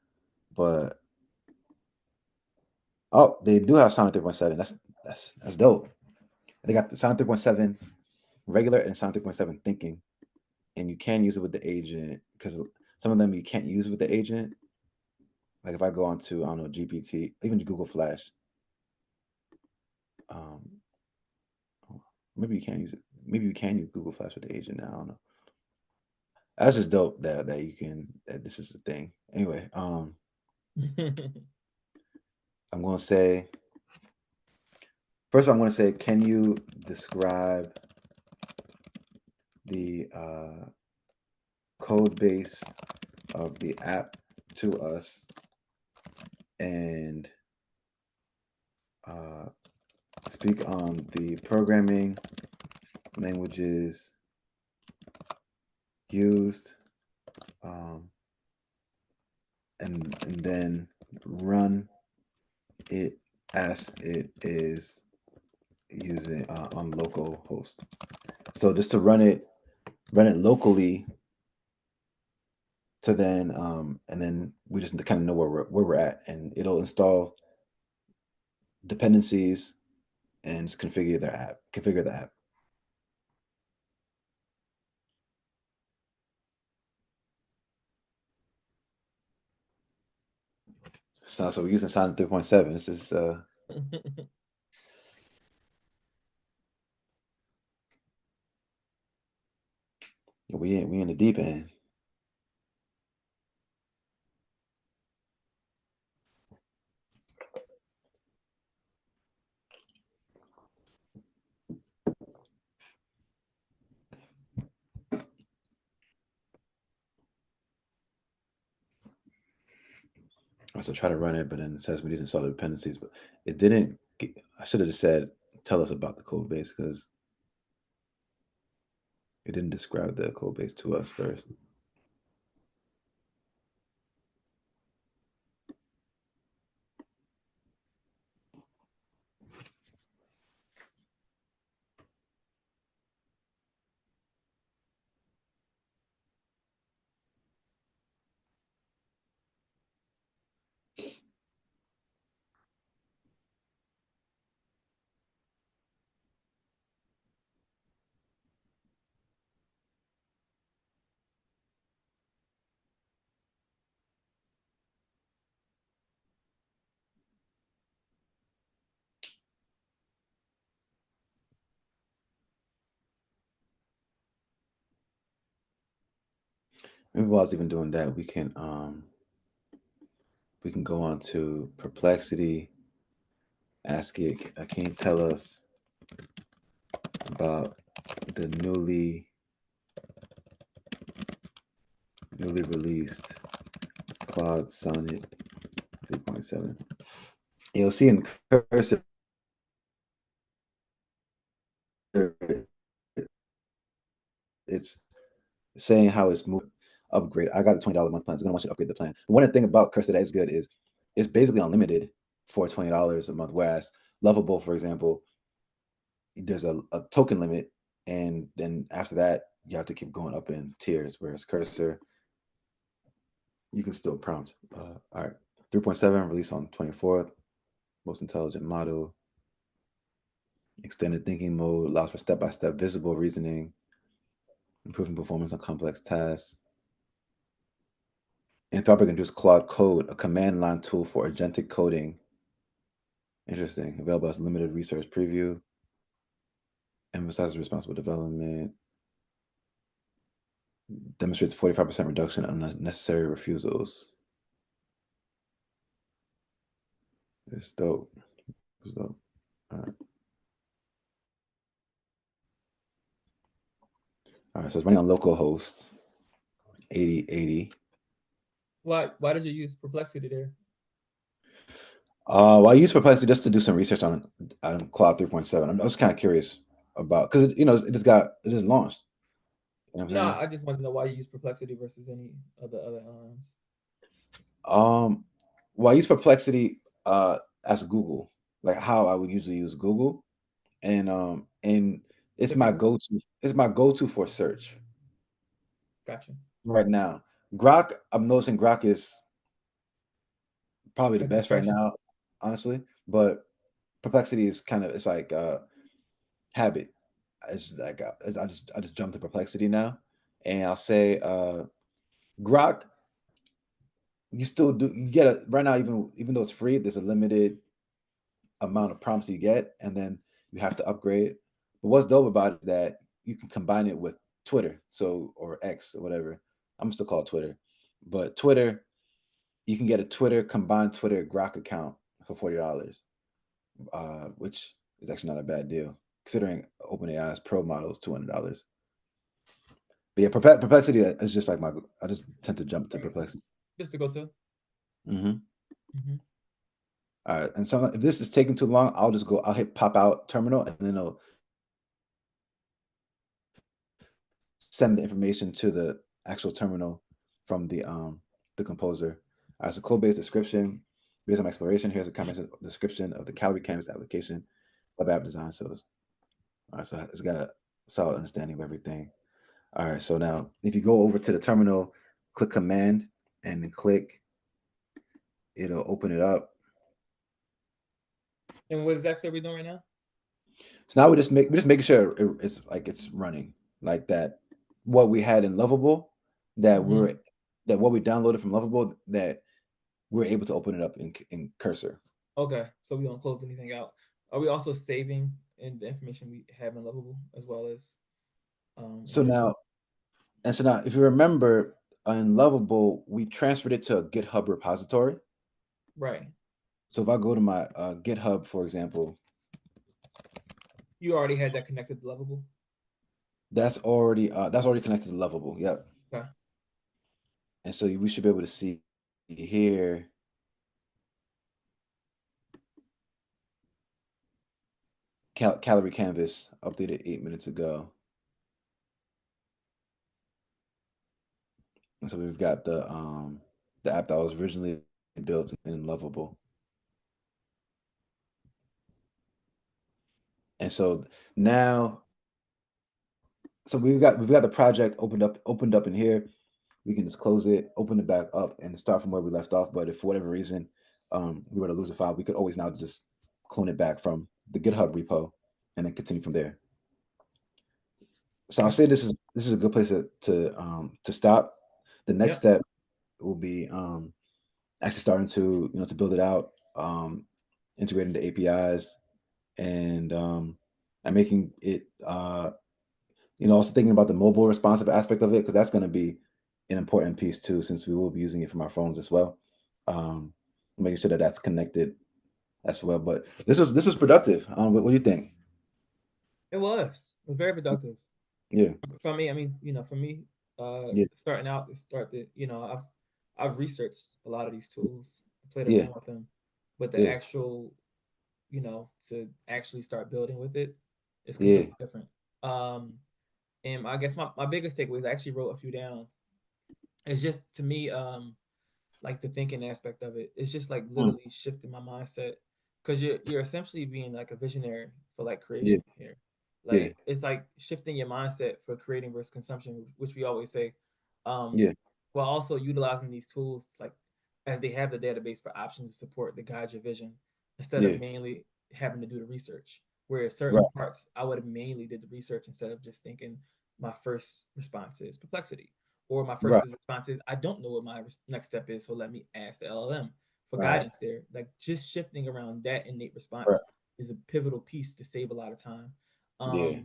S2: But oh, they do have Sonnet 3.7. That's dope. They got the Sonnet 3.7 regular and Sonnet 3.7 thinking, and you can use it with the agent because some of them you can't use with the agent. Like if I go onto, I don't know, GPT, even Google Flash, um, maybe you can use it. Maybe you can use Google Flash with the agent now. I don't know. That's just dope that you can. That this is the thing. Anyway, I'm going to say first. I'm going to say, can you describe the code base of the app to us and speak on the programming languages used, and then run it as it is using on local host. So just to run it locally to then and then we just kind of know where we're at, and it'll install dependencies and just configure the app. So we're using Sonnet 3.7. This is we in the deep end. So try to run it, but then it says we didn't install the dependencies, but it didn't. I should have just said, tell us about the code base, because it didn't describe the code base to us first. maybe while I was even doing that, we can go on to Perplexity, ask it, can you tell us about the newly released Claude Sonnet 3.7? You'll see in cursor it's saying how it's moved upgrade. I got the $20 month plan. It's gonna want you to upgrade the plan. One thing about Cursor that is good is it's basically unlimited for $20 a month. Whereas Lovable, for example, there's a token limit, and then after that, you have to keep going up in tiers. Whereas Cursor, you can still prompt. All right, 3.7 released on 24th. Most intelligent model. Extended thinking mode allows for step-by-step visible reasoning, improving performance on complex tasks. Anthropic introduced Claude Code, a command line tool for agentic coding. Interesting. Available as limited research preview. Emphasizes responsible development. Demonstrates 45% reduction on unnecessary refusals. It's dope. It's dope. All right. All right. So it's running on localhost 8080.
S1: Why did you use Perplexity there?
S2: Well, I use Perplexity just to do some research on Cloud 3.7. I was kind of curious about because it just launched. You know what I'm
S1: No,
S2: saying?
S1: I just want to know why you use Perplexity versus any other LLMs.
S2: Um, well, I use Perplexity as Google, like how I would usually use Google, and it's my
S1: Typically,
S2: go-to. It's my go-to for search
S1: gotcha.
S2: right now. Grok, I'm noticing Grok is probably the
S1: A
S2: best right
S1: distraction.
S2: now, honestly. But Perplexity is kind of it's like habit. It's like I just jump to Perplexity now, and I'll say Grok. You still do you get a right now even though it's free. There's a limited amount of prompts you get, and then you have to upgrade. But what's dope about it is that you can combine it with Twitter, so or X or whatever. I'm still call it Twitter, but Twitter, you can get a combined Twitter Grok account for $40, which is actually not a bad deal considering OpenAI's Pro model is $200. But yeah, Perplexity is just like my. I just tend to jump to
S1: That makes
S2: Perplexity.
S1: sense. Just to go to.
S2: Hmm.
S1: Hmm.
S2: All right, and so if this is taking too long, I'll just go. I'll hit pop out terminal, and then it'll send the information to the actual terminal from the composer. All right, so code base description. Based on exploration, here's a comprehensive description of the Calorie Canvas application, web app design. So all right, so it's got a solid understanding of everything. All right, so now if you go over to the terminal, click Command and then click, it'll open it up.
S1: And what exactly are we doing right now?
S2: So now we're just making sure it's like it's running like that. What we had in Lovable, that
S1: Hmm.
S2: we're that what we downloaded from Lovable, that we're able to open it up in Cursor.
S1: Okay, so we don't close anything out. Are we also saving in the information we have in Lovable as well as in
S2: So
S1: Cursor?
S2: now, if you remember, in Lovable, we transferred it to a GitHub repository.
S1: Right.
S2: So if I go to my GitHub, for example,
S1: You already had that connected to Lovable.
S2: that's already connected to Lovable. Yep.
S1: Okay.
S2: And so we should be able to see here Calorie Canvas updated 8 minutes ago. And so we've got the app that was originally built in Lovable. And so now, so we've got the project opened up in here. We can just close it, open it back up, and start from where we left off. But if for whatever reason we were to lose a file, we could always now just clone it back from the GitHub repo and then continue from there. So I'll
S1: Okay.
S2: say this is a good place to stop. The next
S1: Yep.
S2: step will be actually starting to to build it out, integrating the APIs, and making it also thinking about the mobile responsive aspect of it because that's going to be an important piece too, since we will be using it from our phones as well. Um, Making sure that that's connected as well. But this is productive. What do you think?
S1: It was very productive.
S2: Yeah,
S1: For me, I mean, for me,
S2: yeah,
S1: starting out, I've researched a lot of these tools, played
S2: yeah,
S1: around with them, but the
S2: yeah,
S1: actual, to actually start building with it is
S2: yeah,
S1: completely different. Um, and I guess my biggest takeaways, I actually wrote a few down. It's just to me, like the thinking aspect of it. It's just like
S2: mm,
S1: literally shifting my mindset because you're essentially being like a visionary for like
S2: yeah,
S1: creation here.
S2: yeah,
S1: Like it's like shifting your mindset for creating versus consumption, which we always say,
S2: yeah,
S1: while also utilizing these tools like as they have the database for options to support the guide your vision instead of
S2: yeah.
S1: mainly having to do the research. Where certain
S2: Right,
S1: parts I would have mainly did the research instead of just thinking my first response is perplexity or my first
S2: right,
S1: response is I don't know what my next step is, so let me ask the LLM for
S2: right,
S1: guidance there. Like just shifting around that innate
S2: right.
S1: response is a pivotal piece to save a lot of time.
S2: Yeah,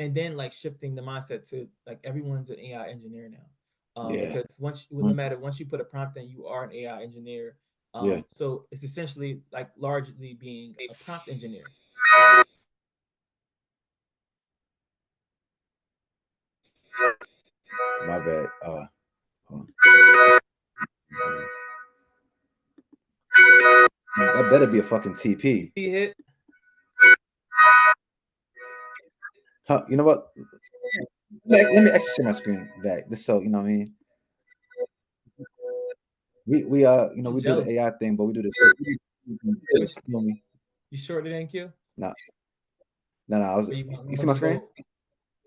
S1: And then like shifting the mindset to like everyone's an AI engineer now.
S2: yeah,
S1: Because no
S2: mm,
S1: matter once you put a prompt in, you are an AI engineer.
S2: yeah.
S1: So it's essentially like largely being a prompt engineer.
S2: My bad. Hold on. That better be a fucking TP.
S1: He hit.
S2: Huh, you know what? Let me actually share my screen back, just so you know what I mean. We
S1: I'm
S2: do the
S1: jealous.
S2: AI thing, but we do the
S1: What
S2: you know me.
S1: you shorter than Q?
S2: No, no, no.
S1: Or you want
S2: You see
S1: long
S2: my
S1: and
S2: screen?
S1: gold?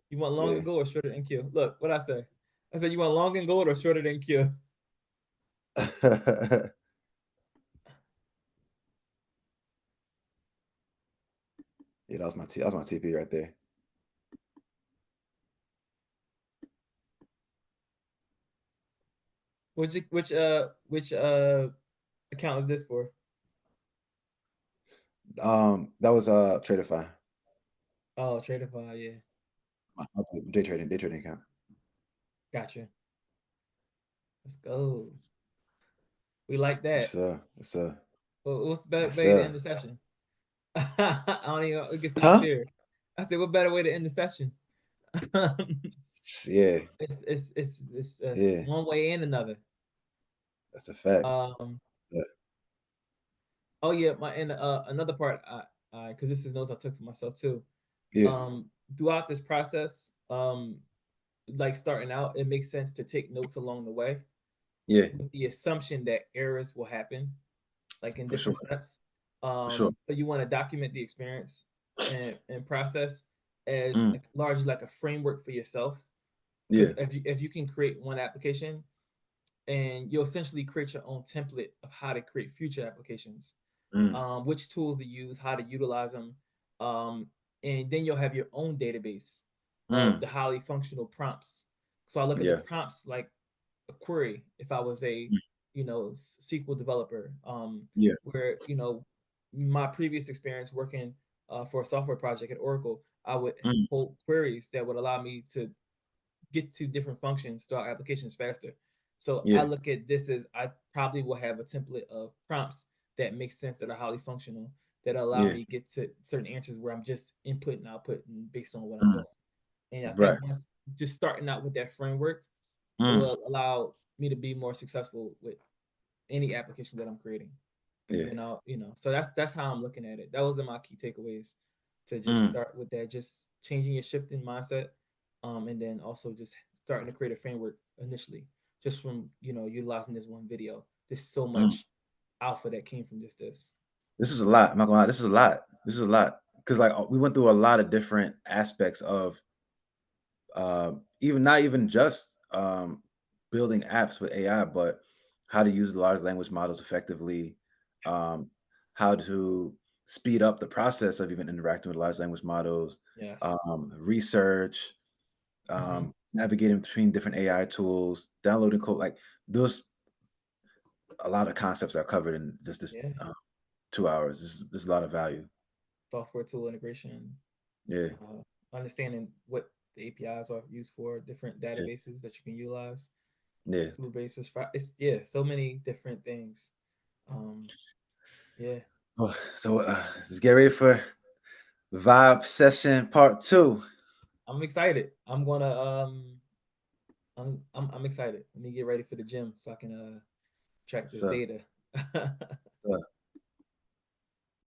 S1: You want long
S2: Yeah.
S1: and gold or shorter than Q? Look, what I say. I said you want long and gold or shorter than Q.
S2: Yeah, that was my TP right there.
S1: Which account is this for?
S2: That was Traderify.
S1: Oh, Tradeify, yeah.
S2: My day trading account.
S1: Gotcha. Let's go. We like that.
S2: It's a,
S1: Well, what's the better
S2: it's
S1: way to
S2: a,
S1: end the session? I don't even we can stop
S2: huh?
S1: there. I said, what better way to end the session?
S2: Yeah,
S1: It's
S2: yeah.
S1: one way and another.
S2: That's a fact.
S1: Um,
S2: Yeah,
S1: oh yeah, my and another part I because this is notes I took for myself too.
S2: yeah,
S1: Throughout this process, like starting out, it makes sense to take notes along the way
S2: yeah.
S1: with the assumption that errors will happen, like in
S2: For sure,
S1: different steps.
S2: for sure.
S1: So you want to document the experience and process as
S2: Mm,
S1: like largely like a framework for yourself. Because
S2: yeah.
S1: if you can create one application and you'll essentially create your own template of how to create future applications,
S2: Mm,
S1: which tools to use, how to utilize them, um, and then you'll have your own database of
S2: mm,
S1: the highly functional prompts. So I look at the
S2: yeah,
S1: prompts like a query if I was a
S2: mm,
S1: SQL developer,
S2: yeah,
S1: where my previous experience working for a software project at Oracle, I would
S2: mm,
S1: hold queries that would allow me to get to different functions, start applications faster. So I
S2: yeah,
S1: look at this as I probably will have a template of prompts that make sense, that are highly functional, that allow
S2: yeah.
S1: me to get to certain answers where I'm just input and outputting based on what I'm
S2: Mm,
S1: doing. And I think
S2: right.
S1: once just starting out with that framework, it
S2: Mm,
S1: will allow me to be more successful with any application that I'm creating. And
S2: yeah.
S1: then so that's how I'm looking at it. That was my key takeaways to just
S2: Mm,
S1: start with that, just changing your shifting mindset, and then also just starting to create a framework initially, just from utilizing this one video. There's so
S2: mm.
S1: much alpha that came from just this.
S2: This is a lot. I'm not gonna lie. This is a lot. This is a lot because like we went through a lot of different aspects of even not even just building apps with AI, but how to use the large language models effectively,
S1: Yes.
S2: um, how to speed up the process of even interacting with large language models,
S1: Yes.
S2: research,
S1: Mm-hmm.
S2: navigating between different AI tools, downloading code. Like those, a lot of concepts are covered in just this
S1: Yeah.
S2: 2 hours. This is a lot of value.
S1: Software tool integration,
S2: Yeah,
S1: understanding what the APIs are used for, different
S2: yeah,
S1: databases that you can utilize.
S2: Yeah.
S1: Super base was fire. It's yeah, so many different things. Um, yeah,
S2: So let's get ready for Vibe Session Part 2.
S1: I'm excited. I'm gonna I'm excited. Let me get ready for the gym so I can track this
S2: So,
S1: data.
S2: so